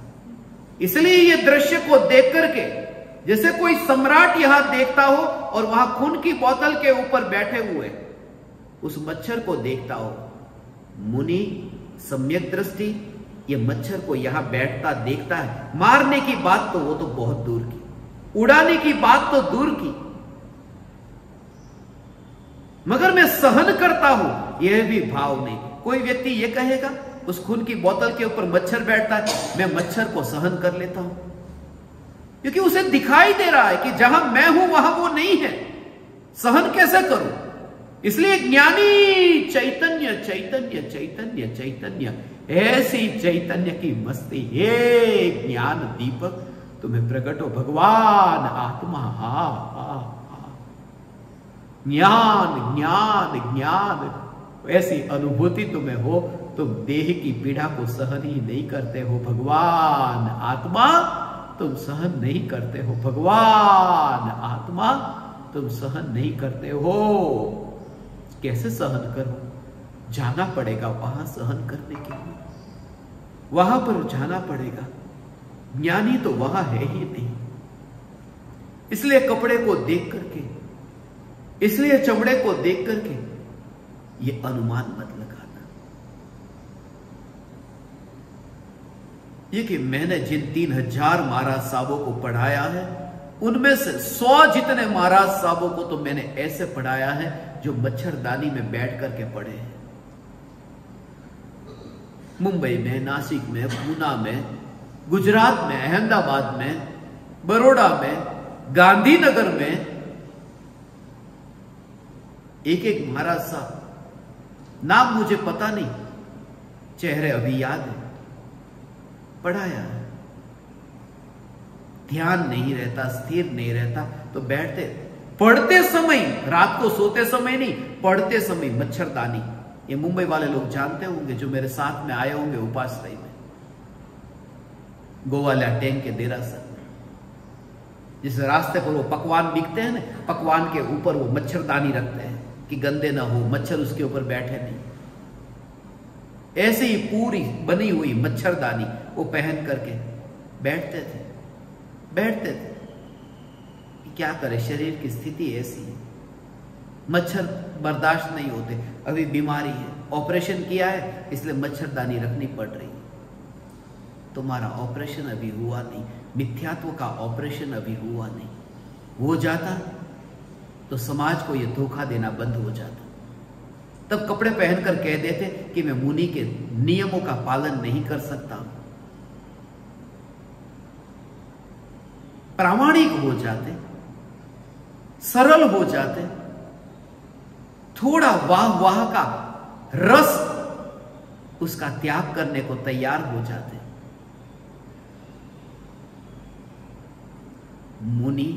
इसलिए ये दृश्य को देख करके जैसे कोई सम्राट यहां देखता हो और वहां खून की बोतल के ऊपर बैठे हुए उस मच्छर को देखता हो, मुनि सम्यक दृष्टि, ये मच्छर को यहां बैठता देखता है। मारने की बात तो वो तो बहुत दूर की, उड़ाने की बात तो दूर की, मगर मैं सहन करता हूं, यह भी भाव नहीं। कोई व्यक्ति ये कहेगा उस खून की बोतल के ऊपर मच्छर बैठता है, मैं मच्छर को सहन कर लेता हूं, क्योंकि उसे दिखाई दे रहा है कि जहां मैं हूं वहां वो नहीं है, सहन कैसे करूं। इसलिए ज्ञानी चैतन्य चैतन्य चैतन्य चैतन्य, ऐसी चैतन्य की मस्ती, हे ज्ञान दीपक तुम्हें प्रकट हो भगवान आत्मा। हा हा हा, ज्ञान ज्ञान ज्ञान, ऐसी अनुभूति तुम्हें हो, तुम देह की पीड़ा को सहन ही नहीं करते हो भगवान आत्मा, तुम सहन नहीं करते हो भगवान आत्मा, तुम सहन नहीं करते हो। कैसे सहन करो? जाना पड़ेगा वहां सहन करने के लिए, वहां पर जाना पड़ेगा। ज्ञानी तो वहां है ही नहीं। इसलिए कपड़े को देख करके, इसलिए चमड़े को देख करके ये अनुमान मत लगाना ये कि मैंने जिन 3000 महाराज साहबों को पढ़ाया है, उनमें से 100 जितने महाराज साहबों को तो मैंने ऐसे पढ़ाया है जो मच्छरदानी में बैठ करके पढ़े हैं। मुंबई में, नासिक में, पूना में, गुजरात में, अहमदाबाद में, बड़ौदा में, गांधीनगर में, एक एक महाराज साहब, नाम मुझे पता नहीं, चेहरे अभी याद है, पढ़ाया है। ध्यान नहीं रहता, स्थिर नहीं रहता, तो बैठते, पढ़ते समय, रात को सोते समय नहीं, पढ़ते समय मच्छरदानी। ये मुंबई वाले लोग जानते होंगे जो मेरे साथ में आए होंगे उपाश्रय में, गोवालिया टैंक के देरासर, जिस रास्ते पर वो पकवान बिकते हैं ना, पकवान के ऊपर वो मच्छरदानी रखते हैं कि गंदे ना हो, मच्छर उसके ऊपर बैठे नहीं। ऐसे ही पूरी बनी हुई मच्छरदानी वो पहन करके बैठते थे। क्या करे, शरीर की स्थिति ऐसी है, मच्छर बर्दाश्त नहीं होते। अभी बीमारी है, ऑपरेशन किया है, इसलिए मच्छरदानी रखनी पड़ रही है। तुम्हारा ऑपरेशन अभी हुआ नहीं, मिथ्यात्व का ऑपरेशन अभी हुआ नहीं। हो जाता तो समाज को यह धोखा देना बंद हो जाता। तब कपड़े पहनकर कह देते कि मैं मुनि के नियमों का पालन नहीं कर सकता। प्रामाणिक हो जाते, सरल हो जाते, थोड़ा वाह का रस उसका त्याग करने को तैयार हो जाते। मुनि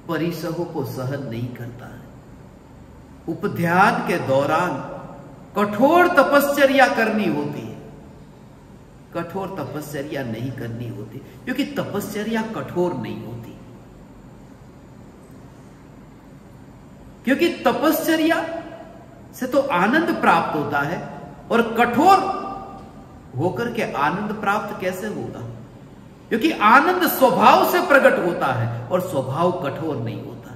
परिसहों को सहन नहीं करता है। उपध्यान के दौरान कठोर तपश्चर्या करनी होती है, कठोर तपश्चर्या नहीं करनी होती, क्योंकि तपश्चर्या कठोर नहीं होती, क्योंकि तपश्चर्या से तो आनंद प्राप्त होता है, और कठोर होकर के आनंद प्राप्त कैसे होगा? क्योंकि आनंद स्वभाव से प्रकट होता है, और स्वभाव कठोर नहीं होता,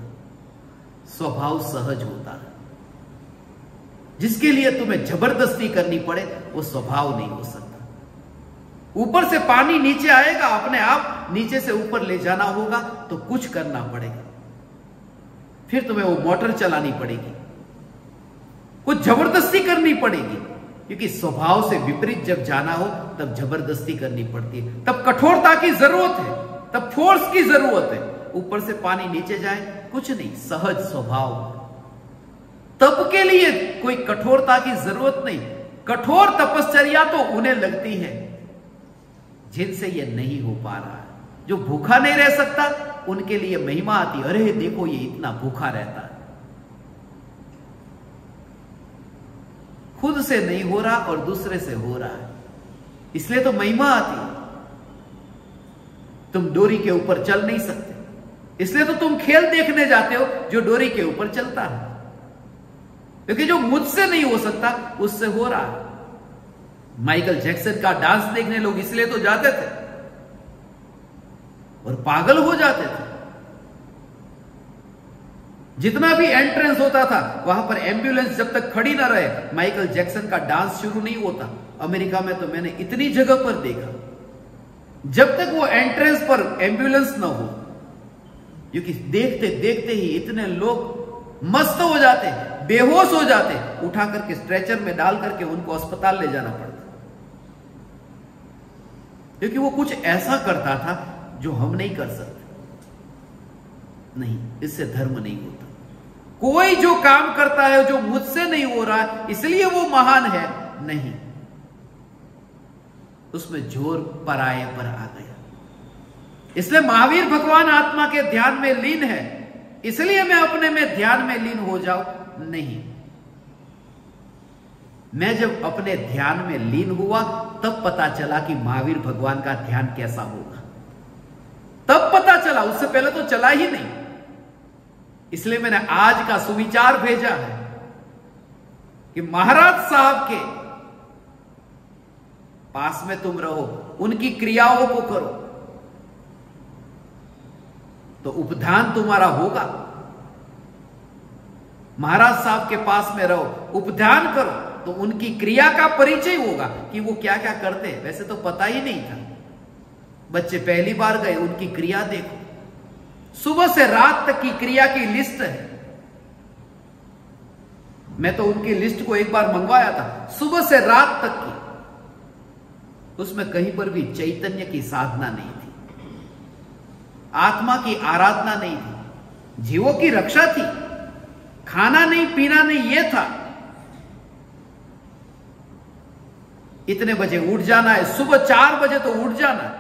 स्वभाव सहज होता है। जिसके लिए तुम्हें जबरदस्ती करनी पड़े वो स्वभाव नहीं हो सकता। ऊपर से पानी नीचे आएगा, अपने आप नीचे से ऊपर ले जाना होगा तो कुछ करना पड़ेगा, फिर तुम्हें वो मोटर चलानी पड़ेगी, कुछ जबरदस्ती करनी पड़ेगी, क्योंकि स्वभाव से विपरीत जब जाना हो तब जबरदस्ती करनी पड़ती है, तब कठोरता की जरूरत है, तब फोर्स की जरूरत है। ऊपर से पानी नीचे जाए कुछ नहीं, सहज स्वभाव। तप के लिए कोई कठोरता की जरूरत नहीं। कठोर तपश्चर्या तो उन्हें लगती है जिनसे यह नहीं हो पा रहा है। जो भूखा नहीं रह सकता उनके लिए महिमा आती, अरे देखो ये इतना भूखा रहता है। खुद से नहीं हो रहा और दूसरे से हो रहा है, इसलिए तो महिमा आती है। तुम डोरी के ऊपर चल नहीं सकते, इसलिए तो तुम खेल देखने जाते हो जो डोरी के ऊपर चलता है, क्योंकि जो मुझसे नहीं हो सकता उससे हो रहा है। माइकल जैक्सन का डांस देखने लोग इसलिए तो जाते थे और पागल हो जाते थे, जितना भी एंट्रेंस होता था वहां पर एम्बुलेंस जब तक खड़ी ना रहे माइकल जैक्सन का डांस शुरू नहीं होता। अमेरिका में तो मैंने इतनी जगह पर देखा, जब तक वो एंट्रेंस पर एम्बुलेंस ना हो, क्योंकि देखते देखते ही इतने लोग मस्त हो जाते, बेहोश हो जाते, उठा करके स्ट्रेचर में डाल करके उनको अस्पताल ले जाना पड़ता, क्योंकि वो कुछ ऐसा करता था जो हम नहीं कर सकते। नहीं, इससे धर्म नहीं होता। कोई जो काम करता है जो मुझसे नहीं हो रहा है इसलिए वो महान है, नहीं, उसमें जोर पराये पर आ गया। इसलिए महावीर भगवान आत्मा के ध्यान में लीन है, इसलिए मैं अपने में ध्यान में लीन हो जाऊं, नहीं। मैं जब अपने ध्यान में लीन हुआ तब पता चला कि महावीर भगवान का ध्यान कैसा होगा, तब पता चला, उससे पहले तो चला ही नहीं। इसलिए मैंने आज का सुविचार भेजा है कि महाराज साहब के पास में तुम रहो, उनकी क्रियाओं को करो तो उपध्यान तुम्हारा होगा। महाराज साहब के पास में रहो, उपध्यान करो तो उनकी क्रिया का परिचय होगा कि वो क्या क्या करते हैं। वैसे तो पता ही नहीं था, बच्चे पहली बार गए, उनकी क्रिया देखो, सुबह से रात तक की क्रिया की लिस्ट है। मैं तो उनकी लिस्ट को एक बार मंगवाया था, सुबह से रात तक की, उसमें कहीं पर भी चैतन्य की साधना नहीं थी, आत्मा की आराधना नहीं थी, जीवों की रक्षा थी, खाना नहीं पीना नहीं, यह था। इतने बजे उठ जाना है, सुबह 4 बजे तो उठ जाना है,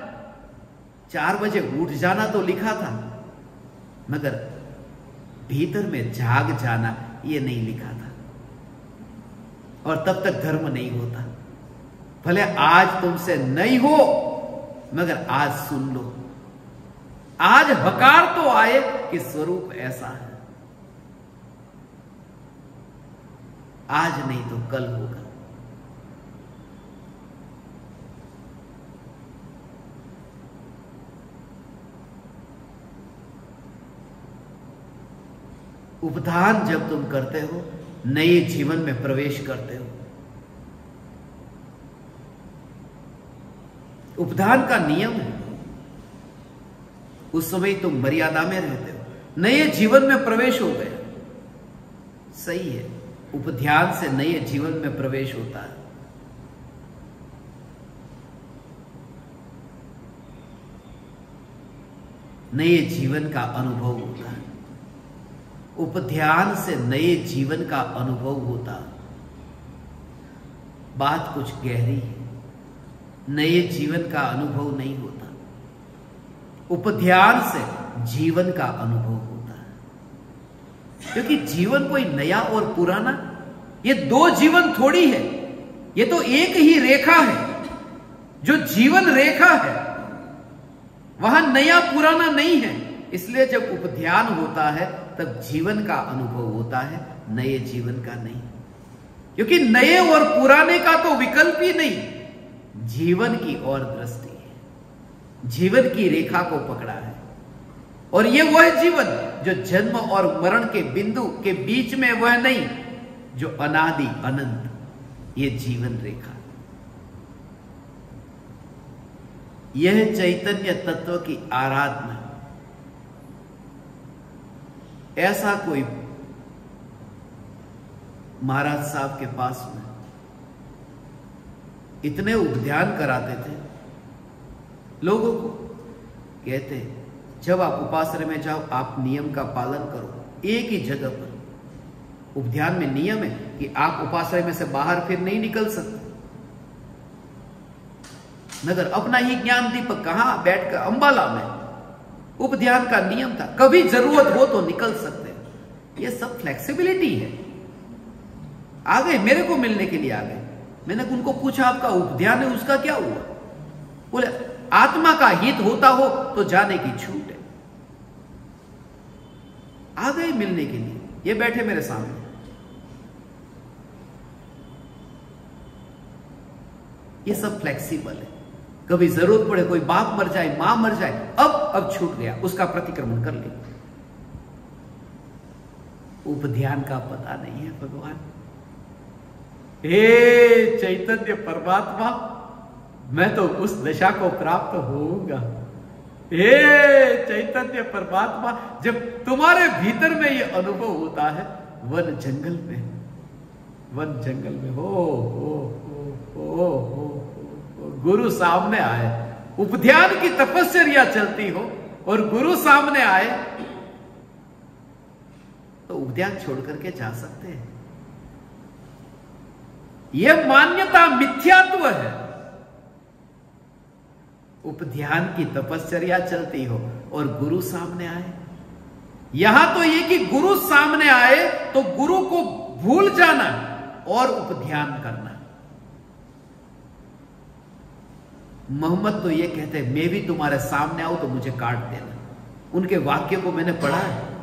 4 बजे उठ जाना तो लिखा था, मगर भीतर में जाग जाना यह नहीं लिखा था। और तब तक धर्म नहीं होता। भले आज तुमसे नहीं हो, मगर आज सुन लो, आज हकार तो आए कि स्वरूप ऐसा है, आज नहीं तो कल होगा। उपधान जब तुम करते हो, नए जीवन में प्रवेश करते हो। उपधान का नियम है, उस समय तुम मर्यादा में रहते हो, नए जीवन में प्रवेश हो गए, सही है। उपध्यान से नए जीवन में प्रवेश होता है। नए जीवन का अनुभव होता है। उपध्यान से नए जीवन का अनुभव होता। बात कुछ गहरी है, नए जीवन का अनुभव नहीं होता, उपध्यान से जीवन का अनुभव होता है। क्योंकि जीवन कोई नया और पुराना, ये 2 जीवन थोड़ी है, ये तो एक ही रेखा है। जो जीवन रेखा है वहां नया पुराना नहीं है। इसलिए जब उपध्यान होता है तब जीवन का अनुभव होता है, नए जीवन का नहीं। क्योंकि नए और पुराने का तो विकल्प ही नहीं, जीवन की ओर दृष्टि है, जीवन की रेखा को पकड़ा है। और ये वह जीवन जो जन्म और मरण के बिंदु के बीच में, वह नहीं जो अनादि अनंत, ये जीवन रेखा। यह चैतन्य तत्व की आराधना। ऐसा कोई महाराज साहब के पास में इतने उपध्यान कराते थे लोगों को, कहते जब आप उपासना में जाओ आप नियम का पालन करो, एक ही जगह पर। उपध्यान में नियम है कि आप उपासना में से बाहर फिर नहीं निकल सकते, मगर अपना ही ज्ञान दीपक कहां बैठकर, अंबाला में उपध्यान का नियम था, कभी जरूरत हो तो निकल सकते। ये सब फ्लेक्सिबिलिटी है। आ गए, मेरे को मिलने के लिए आ गए। मैंने उनको पूछा आपका उपध्यान है, उसका क्या हुआ? बोले आत्मा का हित होता हो तो जाने की छूट है। आ गए मिलने के लिए, ये बैठे मेरे सामने। ये सब फ्लेक्सिबल है। कभी जरूरत पड़े, कोई बाप मर जाए, मां मर जाए, अब छूट गया, उसका प्रतिक्रमण कर ले। उपध्यान का पता नहीं है भगवान। हे चैतन्य परमात्मा, मैं तो उस दशा को प्राप्त होऊंगा। हे चैतन्य परमात्मा, जब तुम्हारे भीतर में ये अनुभव होता है, वन जंगल में हो, गुरु सामने आए, उपध्यान की तपस्या चलती हो और गुरु सामने आए, तो उपध्यान छोड़ करके जा सकते हैं। यह मान्यता मिथ्यात्व है। उपध्यान की तपस्या चलती हो और गुरु सामने आए। यहां तो ये कि गुरु सामने आए तो गुरु को भूल जाना और उपध्यान करना। मोहम्मद तो ये कहते हैं, मैं भी तुम्हारे सामने आऊं तो मुझे काट देना। उनके वाक्य को मैंने पढ़ा है।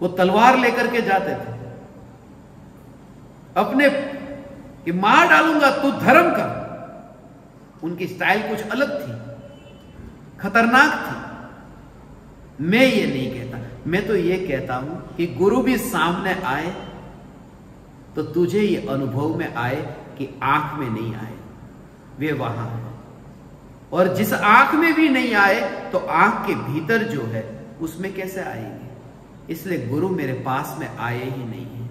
वो तलवार लेकर के जाते थे, अपने कि मार डालूंगा तू धर्म कर। उनकी स्टाइल कुछ अलग थी, खतरनाक थी। मैं ये नहीं कहता, मैं तो ये कहता हूं कि गुरु भी सामने आए तो तुझे ये अनुभव में आए कि आंख में नहीं आए, वे वहां है। और जिस आंख में भी नहीं आए तो आंख के भीतर जो है उसमें कैसे आएंगे। इसलिए गुरु मेरे पास में आए ही नहीं है।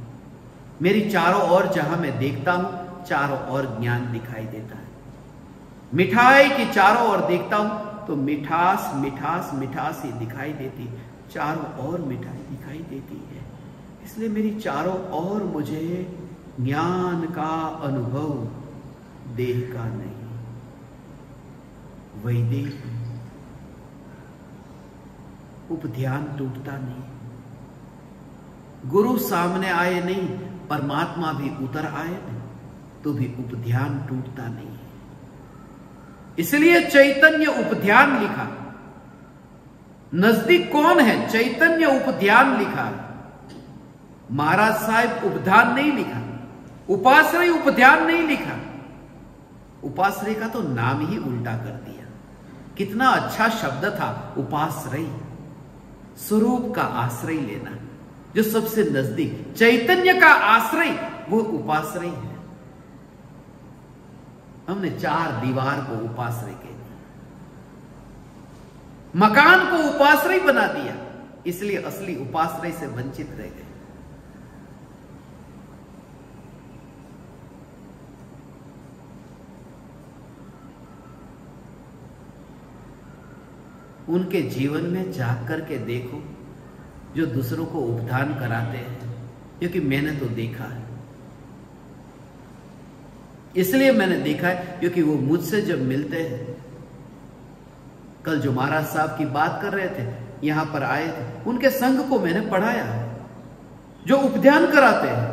मेरी चारों ओर जहां मैं देखता हूं, चारों ओर ज्ञान दिखाई देता है। मिठाई की चारों ओर देखता हूं तो मिठास मिठास मिठास ही दिखाई देती, चारों ओर मिठाई दिखाई देती है। इसलिए मेरी चारों ओर मुझे ज्ञान का अनुभव, देह का नहीं, वैदिक उपध्यान टूटता नहीं। गुरु सामने आए नहीं, परमात्मा भी उतर आए नहीं, तो भी उपध्यान टूटता नहीं है। इसलिए चैतन्य उपध्यान लिखा। नजदीक कौन है? चैतन्य उपध्यान लिखा। महाराज साहब उपध्यान नहीं लिखा, उपाश्रय उपध्यान नहीं लिखा। उपाश्रय का तो नाम ही उल्टा कर दिया। कितना अच्छा शब्द था उपाश्रय, स्वरूप का आश्रय लेना, जो सबसे नजदीक। चैतन्य का आश्रय वो उपाश्रय है। हमने चार दीवार को उपाश्रय कह दिया, मकान को उपाश्रय बना दिया, इसलिए असली उपाश्रय से वंचित रह गए। उनके जीवन में जाग करके देखो, जो दूसरों को उपधान कराते हैं, क्योंकि मैंने तो देखा है। इसलिए मैंने देखा है क्योंकि वो मुझसे जब मिलते हैं, कल जो महाराज साहब की बात कर रहे थे, यहां पर आए थे, उनके संग को मैंने पढ़ाया है, जो उपध्यान कराते हैं।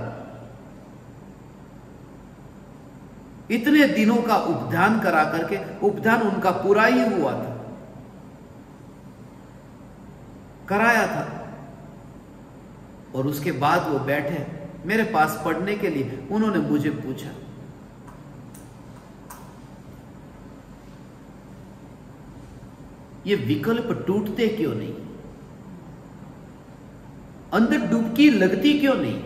इतने दिनों का उपध्यान करा करके, उपध्यान उनका पूरा ही हुआ था, कराया था, और उसके बाद वो बैठे मेरे पास पढ़ने के लिए। उन्होंने मुझे पूछा, ये विकल्प टूटते क्यों नहीं, अंदर डुबकी लगती क्यों नहीं?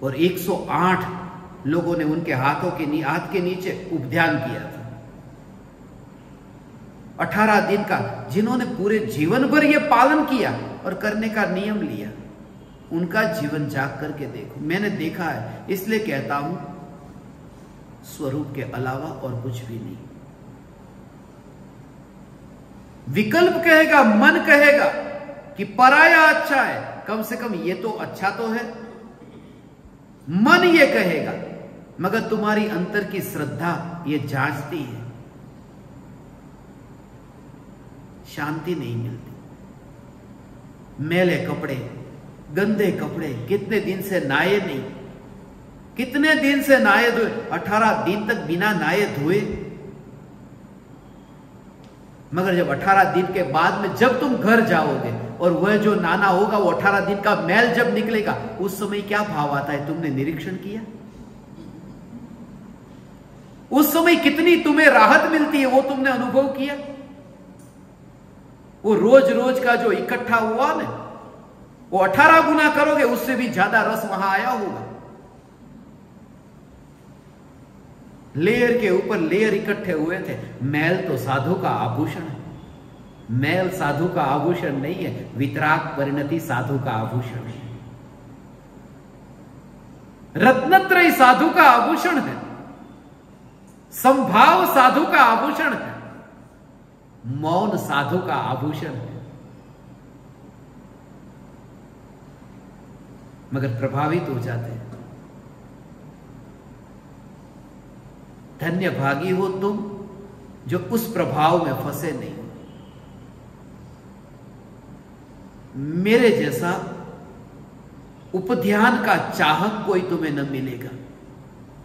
और 108 लोगों ने उनके हाथ के नीचे उपध्यान किया था। 18 दिन का, जिन्होंने पूरे जीवन भर ये पालन किया और करने का नियम लिया, उनका जीवन जाग करके देखो। मैंने देखा है, इसलिए कहता हूं, स्वरूप के अलावा और कुछ भी नहीं। विकल्प कहेगा, मन कहेगा कि पराया अच्छा है, कम से कम ये तो अच्छा तो है, मन ये कहेगा, मगर तुम्हारी अंतर की श्रद्धा ये जांचती है, शांति नहीं मिलती। मैले कपड़े, गंदे कपड़े, कितने दिन से नहाए नहीं, कितने दिन से नहाए धोए, 18 दिन तक बिना नहाए धोए। मगर जब 18 दिन के बाद में जब तुम घर जाओगे और वह जो नाना होगा, वो 18 दिन का मैल जब निकलेगा, उस समय क्या भाव आता है, तुमने निरीक्षण किया? उस समय कितनी तुम्हें राहत मिलती है, वो तुमने अनुभव किया? वो रोज रोज का जो इकट्ठा हुआ ना, वो 18 गुना करोगे उससे भी ज्यादा रस वहां आया होगा। लेयर के ऊपर लेयर इकट्ठे हुए थे। मैल तो साधु का आभूषण है। मैल साधु का आभूषण नहीं है, वितराग परिणति साधु का आभूषण है। रत्नत्रय साधु का आभूषण है। संभाव साधु का आभूषण है। मौन साधु का आभूषण है। मगर प्रभावित हो जाते हैं। धन्य भागी हो तुम जो उस प्रभाव में फंसे नहीं। मेरे जैसा उपध्यान का चाहक कोई तुम्हें न मिलेगा।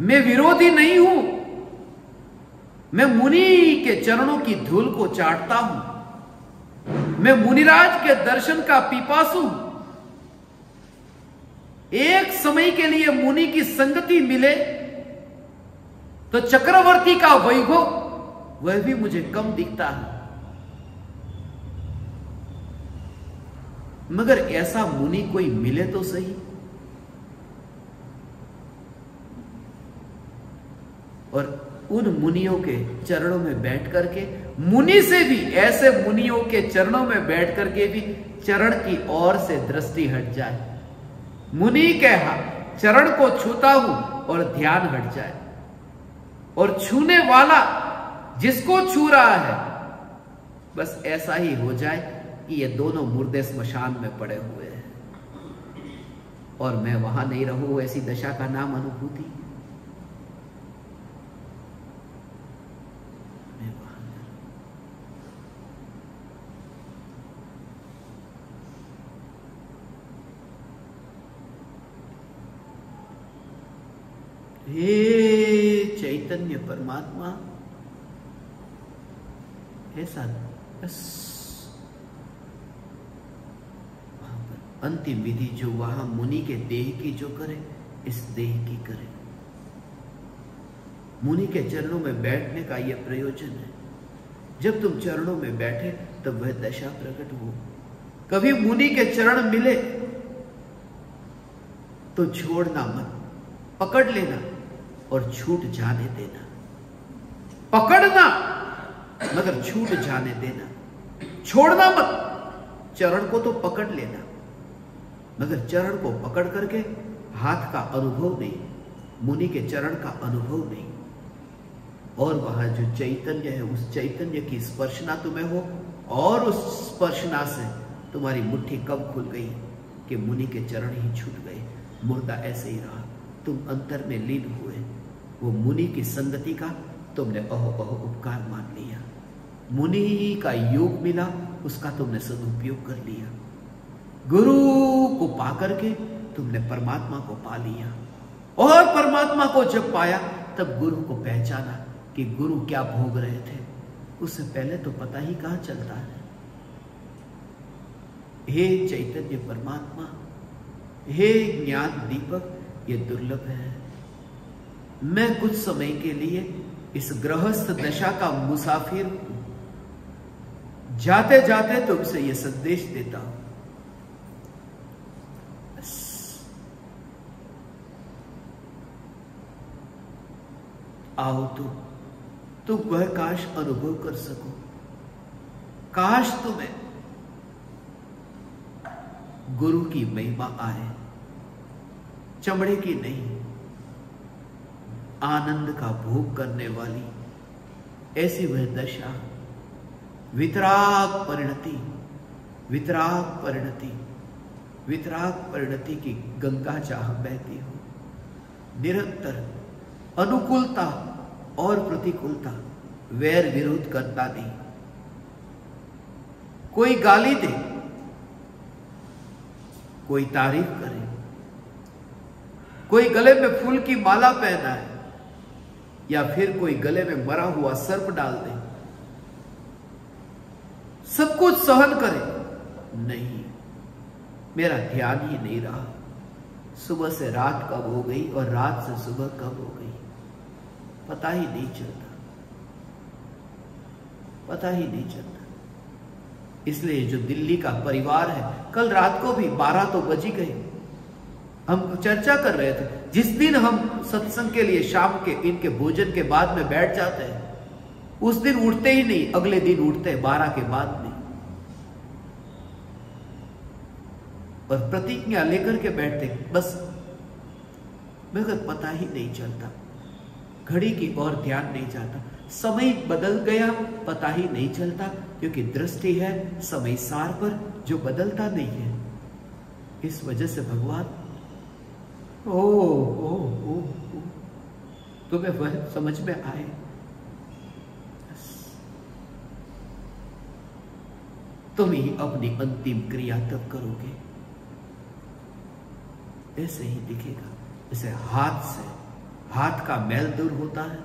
मैं विरोधी नहीं हूं। मैं मुनि के चरणों की धूल को चाटता हूं। मैं मुनिराज के दर्शन का पिपासु हूं। एक समय के लिए मुनि की संगति मिले तो चक्रवर्ती का वैभव वह भी मुझे कम दिखता है। मगर ऐसा मुनि कोई मिले तो सही। और उन मुनियों के चरणों में बैठ करके, मुनि से भी ऐसे मुनियों के चरणों में बैठ करके भी चरण की ओर से दृष्टि हट जाए। मुनि के चरण को छूता हूं और ध्यान हट जाए। और छूने वाला जिसको छू रहा है बस ऐसा ही हो जाए कि ये दोनों मुर्दे स्मशान में पड़े हुए हैं और मैं वहां नहीं रहूं। ऐसी दशा का नाम अनुभूति। मैं वहां नहीं रहूं। हे चैतन्य परमात्मा, ऐसा बस अंतिम विधि जो वहां मुनि के देह की जो करे, इस देह की करे। मुनि के चरणों में बैठने का यह प्रयोजन है। जब तुम चरणों में बैठे तब वह दशा प्रकट हो। कभी मुनि के चरण मिले तो छोड़ना मत, पकड़ लेना और छूट जाने देना। पकड़ना मगर छूट जाने देना। छोड़ना मत। चरण को तो पकड़ लेना मगर चरण को पकड़ करके हाथ का अनुभव नहीं, मुनि के चरण का अनुभव नहीं। और वहां जो चैतन्य है उस चैतन्य की स्पर्शना तुम्हें हो। और उस स्पर्शना से तुम्हारी मुट्ठी कब खुल गई कि मुनि के चरण ही छूट गए। मुर्दा ऐसे ही रहा। तुम अंतर में लीन हुए। वो मुनि की संगति का तुमने अहो अहो उपकार मान लिया। मुनि का योग मिला, उसका तुमने सदुपयोग कर लिया। गुरु को पाकर के तुमने परमात्मा को पा लिया। और परमात्मा को जब पाया तब गुरु को पहचाना कि गुरु क्या भोग रहे थे। उससे पहले तो पता ही कहां चलता है। हे चैतन्य परमात्मा, हे ज्ञान दीपक, ये दुर्लभ है। मैं कुछ समय के लिए इस गृहस्थ दशा का मुसाफिर हूं। जाते जाते तुमसे ये संदेश देता हूं। आओ तुम वह काश अनुभव कर सको। काश तुम्हें गुरु की महिमा आए, चमड़े की नहीं, आनंद का भोग करने वाली ऐसी वह दशा। वितराग परिणति, वितराग परिणति, वितराग परिणति की गंगा चाह बहती हो। निरंतर अनुकूलता और प्रतिकूलता, वैर विरोध करता नहीं। कोई गाली दे, कोई तारीफ करे, कोई गले में फूल की माला पहना है या फिर कोई गले में मरा हुआ सर्प डाल दे, सब कुछ सहन करे। नहीं, मेरा ध्यान ही नहीं रहा। सुबह से रात कब हो गई और रात से सुबह कब हो गई पता ही नहीं चलता, पता ही नहीं चलता। इसलिए जो दिल्ली का परिवार है, कल रात को भी 12 तो बज ही गए, हम चर्चा कर रहे थे। जिस दिन हम सत्संग के लिए शाम के इनके भोजन के बाद में बैठ जाते हैं, उस दिन उठते ही नहीं, अगले दिन उठते हैं 12 के बाद में, और प्रतिज्ञा लेकर के बैठते, बस मगर पता ही नहीं चलता, घड़ी की ओर ध्यान नहीं जाता, समय बदल गया पता ही नहीं चलता, क्योंकि दृष्टि है समय सार पर जो बदलता नहीं है। इस वजह से भगवान ओ तुम्हें वह समझ में आए, तुम ही अपनी अंतिम क्रिया तब करोगे। ऐसे ही दिखेगा, जैसे हाथ का मैल दूर होता है,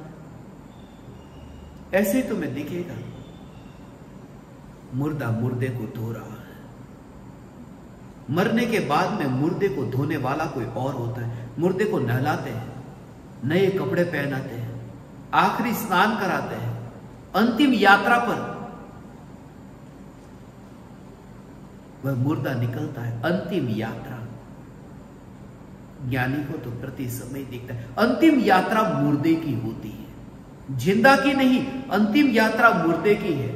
ऐसे ही तुम्हें दिखेगा। मुर्दा मुर्दे को धो रहा है, मरने के बाद में मुर्दे को धोने वाला कोई और होता है। मुर्दे को नहलाते हैं, नए कपड़े पहनाते हैं, आखिरी स्नान कराते हैं, अंतिम यात्रा पर वह मुर्दा निकलता है। अंतिम यात्रा ज्ञानी को तो प्रति समय दिखता है। अंतिम यात्रा मुर्दे की होती है, जिंदा की नहीं। अंतिम यात्रा मुर्दे की है।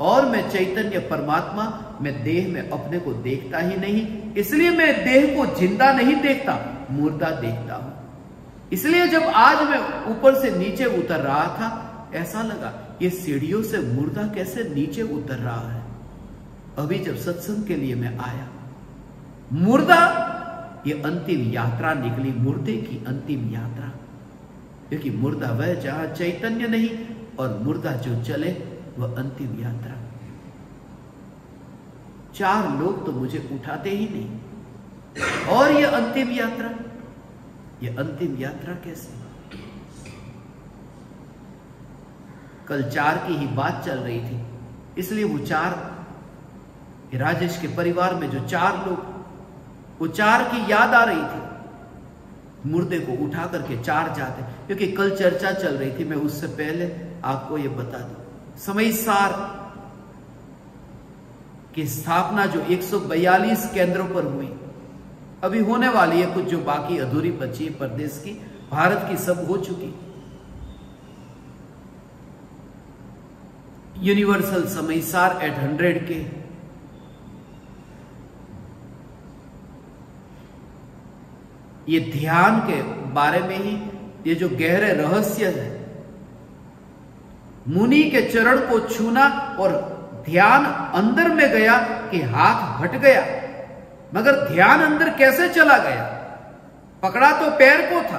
और मैं चैतन्य परमात्मा, मैं देह में अपने को देखता ही नहीं, इसलिए मैं देह को जिंदा नहीं देखता, मुर्दा देखता हूं। इसलिए जब आज मैं ऊपर से नीचे उतर रहा था, ऐसा लगा ये सीढ़ियों से मुर्दा कैसे नीचे उतर रहा है। अभी जब सत्संग के लिए मैं आया, मुर्दा, ये अंतिम यात्रा निकली, मुर्दे की अंतिम यात्रा। क्योंकि मुर्दा वह जहां चैतन्य नहीं, और मुर्दा जो चले वह अंतिम यात्रा। 4 लोग तो मुझे उठाते ही नहीं, और ये अंतिम यात्रा, ये अंतिम यात्रा कैसे? कल 4 की ही बात चल रही थी, इसलिए वो 4, राजेश के परिवार में जो 4 लोग, वो 4 की याद आ रही थी। मुर्दे को उठा करके 4 जाते, क्योंकि कल चर्चा चल रही थी। मैं उससे पहले आपको ये बता दूं, समय सार की स्थापना जो 142 केंद्रों पर हुई, अभी होने वाली है, कुछ जो बाकी अधूरी बची है प्रदेश की, भारत की सब हो चुकी। यूनिवर्सल समय सार एट 100 के ये ध्यान के बारे में ही, ये जो गहरे रहस्य है, मुनि के चरण को छूना, और ध्यान अंदर में गया कि हाथ हट गया, मगर ध्यान अंदर कैसे चला गया? पकड़ा तो पैर को था,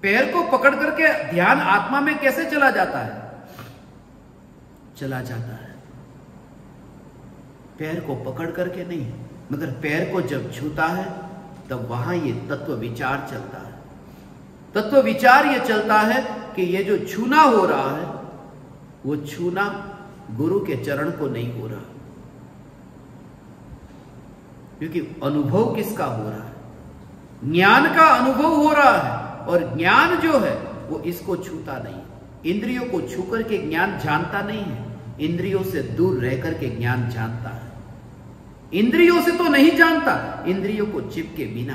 पैर को पकड़ करके ध्यान आत्मा में कैसे चला जाता है? चला जाता है पैर को पकड़ करके नहीं, मगर पैर को जब छूता है तब वहां ये तत्व विचार चलता है। तत्व विचार ये चलता है कि ये जो छूना हो रहा है, वो छूना गुरु के चरण को नहीं हो रहा, क्योंकि अनुभव किसका हो रहा है? ज्ञान का अनुभव हो रहा है, और ज्ञान जो है वो इसको छूता नहीं। इंद्रियों को छू करके ज्ञान जानता नहीं है, इंद्रियों से दूर रह करके ज्ञान जानता है। इंद्रियों से तो नहीं जानता, इंद्रियों को चिपके बिना,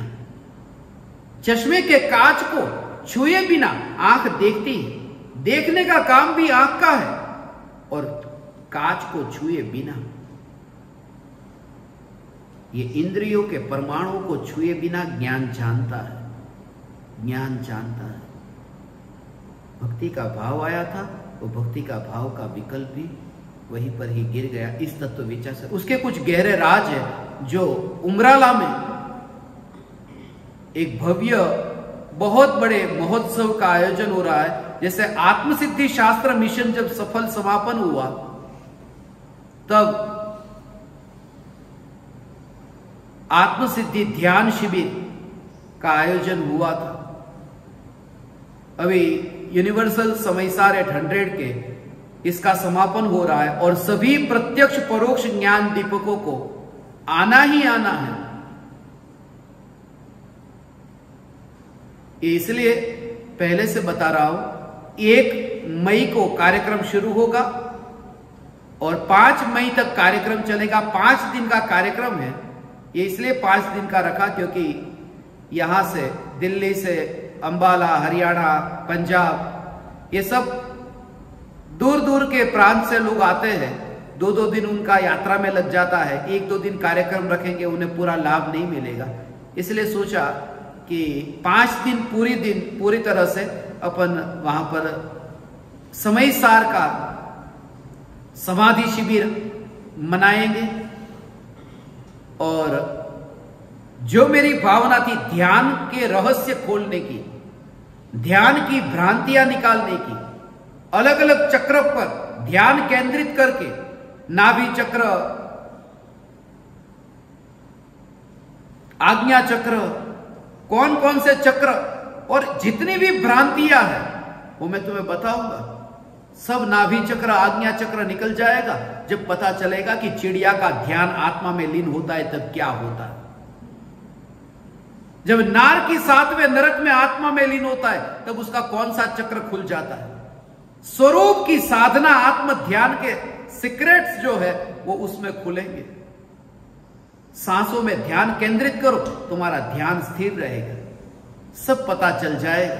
चश्मे के कांच को छुए बिना आंख देखती है। देखने का काम भी आंख का है, और कांच को छुए बिना, ये इंद्रियों के परमाणु को छुए बिना ज्ञान जानता है, ज्ञान जानता है। भक्ति का भाव आया था, वो भक्ति का भाव का विकल्प भी वहीं पर ही गिर गया इस तत्व विचार से। उसके कुछ गहरे राज है, जो उमराला में एक भव्य बहुत बड़े महोत्सव का आयोजन हो रहा है। जैसे आत्मसिद्धि शास्त्र मिशन जब सफल समापन हुआ, तब आत्मसिद्धि ध्यान शिविर का आयोजन हुआ था। अभी यूनिवर्सल समयसार एट 100 के इसका समापन हो रहा है, और सभी प्रत्यक्ष परोक्ष ज्ञान दीपकों को आना ही आना है। इसलिए पहले से बता रहा हूं, 1 मई को कार्यक्रम शुरू होगा, और 5 मई तक कार्यक्रम चलेगा। 5 दिन का कार्यक्रम है। ये इसलिए 5 दिन का रखा क्योंकि यहां से दिल्ली से अंबाला, हरियाणा, पंजाब, ये सब दूर दूर के प्रांत से लोग आते हैं। 2-2 दिन उनका यात्रा में लग जाता है। 1-2 दिन कार्यक्रम रखेंगे, उन्हें पूरा लाभ नहीं मिलेगा। इसलिए सोचा कि 5 दिन पूरी तरह से अपन वहां पर समयसार का समाधि शिविर मनाएंगे। और जो मेरी भावना थी ध्यान के रहस्य खोलने की, ध्यान की भ्रांतियां निकालने की, अलग अलग चक्र पर ध्यान केंद्रित करके, नाभि चक्र, आज्ञा चक्र, कौन कौन से चक्र और जितनी भी भ्रांतियां हैं वो मैं तुम्हें बताऊंगा। सब नाभि चक्र, आज्ञा चक्र निकल जाएगा जब पता चलेगा कि चिड़िया का ध्यान आत्मा में लीन होता है तब क्या होता है। जब नार की 7वें नरक में आत्मा में लीन होता है तब उसका कौन सा चक्र खुल जाता है। स्वरूप की साधना, आत्म ध्यान के सीक्रेट्स जो है वो उसमें खुलेंगे। सांसों में ध्यान केंद्रित करो, तुम्हारा ध्यान स्थिर रहेगा। सब पता चल जाएगा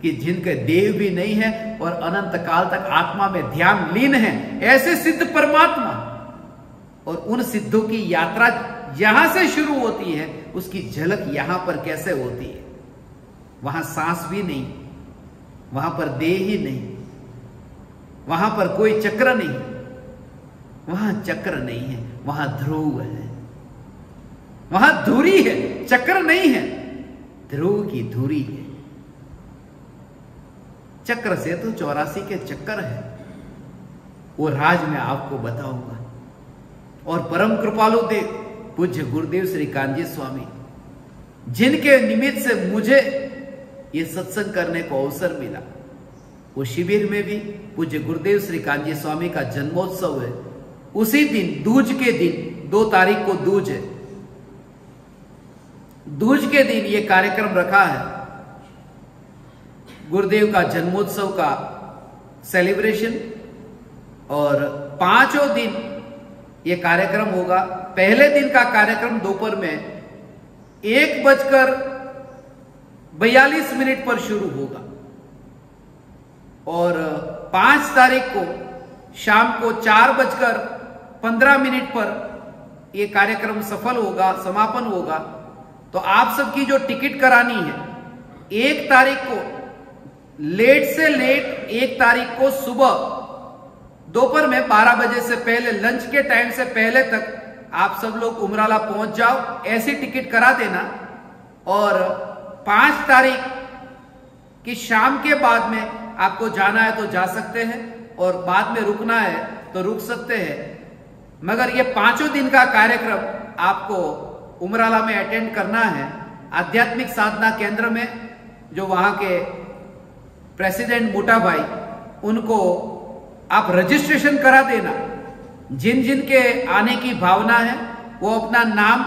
कि जिनके देह भी नहीं है और अनंत काल तक आत्मा में ध्यान लीन है, ऐसे सिद्ध परमात्मा, और उन सिद्धों की यात्रा यहां से शुरू होती है, उसकी झलक यहां पर कैसे होती है। वहां सांस भी नहीं, वहां पर देह ही नहीं, वहां पर कोई चक्र नहीं, वहां चक्र नहीं है, वहां ध्रुव है, वहां धुरी है, चक्र नहीं है, ध्रुव की धुरी है। चक्र से तो 84 के चक्कर है, वो राज मैं आपको बताऊंगा। और परम कृपालु देव पूज्य गुरुदेव श्री कान्जी स्वामी, जिनके निमित्त से मुझे ये सत्संग करने को अवसर मिला, वो शिविर में भी पूज्य गुरुदेव श्री कान्जी स्वामी का जन्मोत्सव है। उसी दिन, दूज के दिन, 2 तारीख को दूज है, दूज के दिन ये कार्यक्रम रखा है। गुरुदेव का जन्मोत्सव का सेलिब्रेशन, और 5 दिन ये कार्यक्रम होगा। पहले दिन का कार्यक्रम दोपहर में 1:42 पर शुरू होगा और 5 तारीख को शाम को 4:15 पर यह कार्यक्रम सफल होगा, समापन होगा। तो आप सबकी जो टिकट करानी है, 1 तारीख को लेट से लेट, 1 तारीख को सुबह दोपहर में 12 बजे से पहले, लंच के टाइम से पहले तक आप सब लोग उमराला पहुंच जाओ, ऐसी टिकट करा देना। और 5 तारीख की शाम के बाद में आपको जाना है तो जा सकते हैं, और बाद में रुकना है तो रुक सकते हैं। मगर ये 5 दिन का कार्यक्रम आपको उमराला में अटेंड करना है, आध्यात्मिक साधना केंद्र में। जो वहां के प्रेसिडेंट मोटा भाई, उनको आप रजिस्ट्रेशन करा देना। जिन जिन के आने की भावना है वो अपना नाम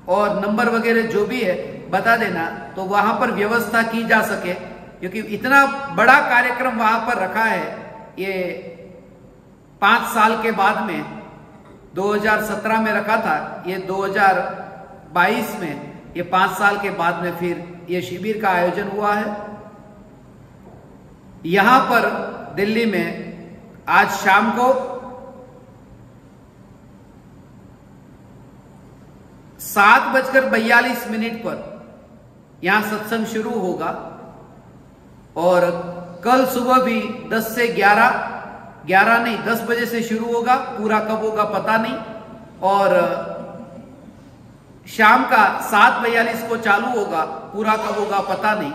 और नंबर वगैरह जो भी है बता देना, तो वहां पर व्यवस्था की जा सके। क्योंकि इतना बड़ा कार्यक्रम वहां पर रखा है, ये 5 साल के बाद में, 2017 में रखा था, ये 2022 में, ये 5 साल के बाद में फिर ये शिविर का आयोजन हुआ है। यहां पर दिल्ली में आज शाम को 7:42 पर यहां सत्संग शुरू होगा, और कल सुबह भी 10 से 11 नहीं 10 बजे से शुरू होगा। पूरा कब होगा पता नहीं। और शाम का 7:42 को चालू होगा, पूरा कब होगा पता नहीं।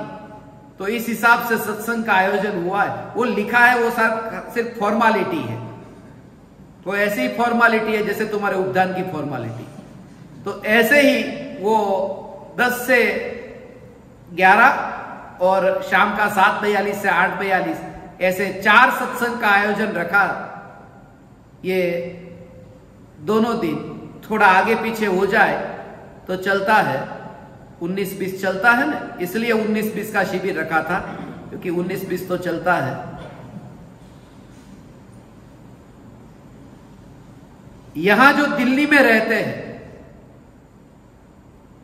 तो इस हिसाब से सत्संग का आयोजन हुआ है। वो लिखा है, वो सिर्फ फॉर्मालिटी है। तो ऐसी ही फॉर्मालिटी है जैसे तुम्हारे उपदान की फॉर्मालिटी। तो ऐसे ही वो 10 से 11 और शाम का 7:42 से 8:42, ऐसे 4 सत्संग का आयोजन रखा। ये दोनों दिन थोड़ा आगे पीछे हो जाए तो चलता है, 19-20 चलता है ना, इसलिए 19-20 का शिविर रखा था, क्योंकि 19-20 तो चलता है। यहां जो दिल्ली में रहते हैं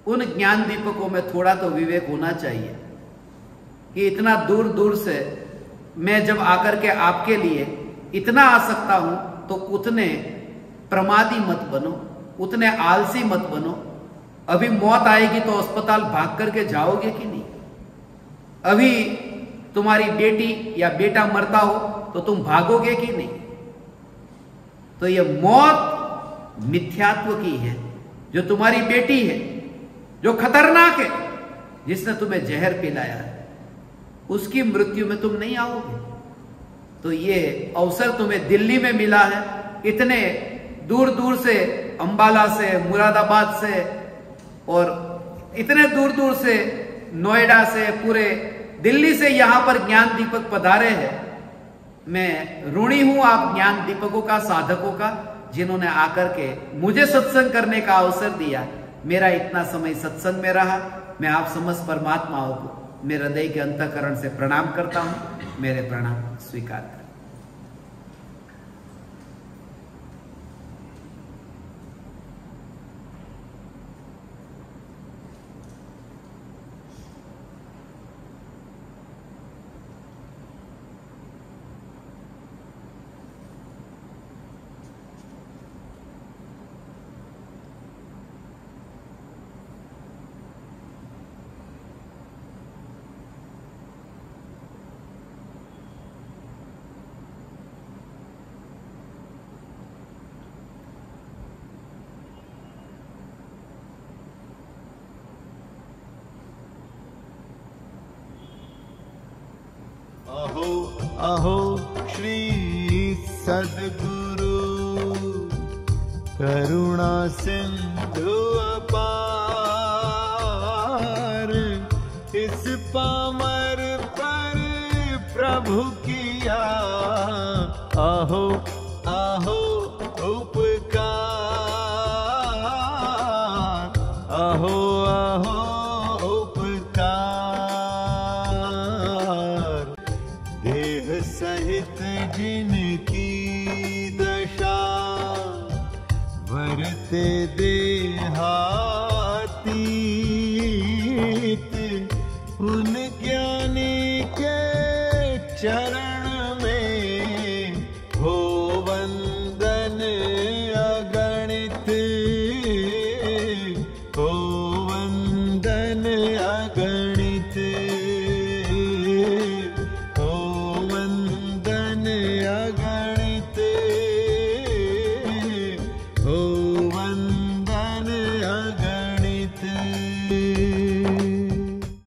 उन ज्ञान दीपकों में थोड़ा तो विवेक होना चाहिए कि इतना दूर दूर से मैं जब आकर के आपके लिए इतना आ सकता हूं, तो उतने प्रमादी मत बनो, उतने आलसी मत बनो। अभी मौत आएगी तो अस्पताल भाग करके जाओगे कि नहीं? अभी तुम्हारी बेटी या बेटा मरता हो तो तुम भागोगे कि नहीं? तो ये मौत मिथ्यात्व की है। जो तुम्हारी बेटी है, जो खतरनाक है, जिसने तुम्हें जहर पिलाया है, उसकी मृत्यु में तुम नहीं आओगे। तो ये अवसर तुम्हें दिल्ली में मिला है, इतने दूर दूर से, अंबाला से, मुरादाबाद से और इतने दूर दूर से, नोएडा से, पूरे दिल्ली से यहां पर ज्ञान दीपक पधारे हैं। मैं ऋणी हूं आप ज्ञान दीपकों का, साधकों का, जिन्होंने आकर के मुझे सत्संग करने का अवसर दिया। मेरा इतना समय सत्संग में रहा। मैं आप समस्त परमात्माओं को मेरे हृदय के अंतःकरण से प्रणाम करता हूं। मेरे प्रणाम स्वीकार करें। अहो अहो श्री सद्गुरु करुणा सिंधु अपार, इस पामर पर प्रभु किया अहो अहो उपकार, अहो अहो सहित जिनकी दशा वरते देहातीत, उन ज्ञानी के चरण में हो वंदन अगणित, हो वंदन अगणित।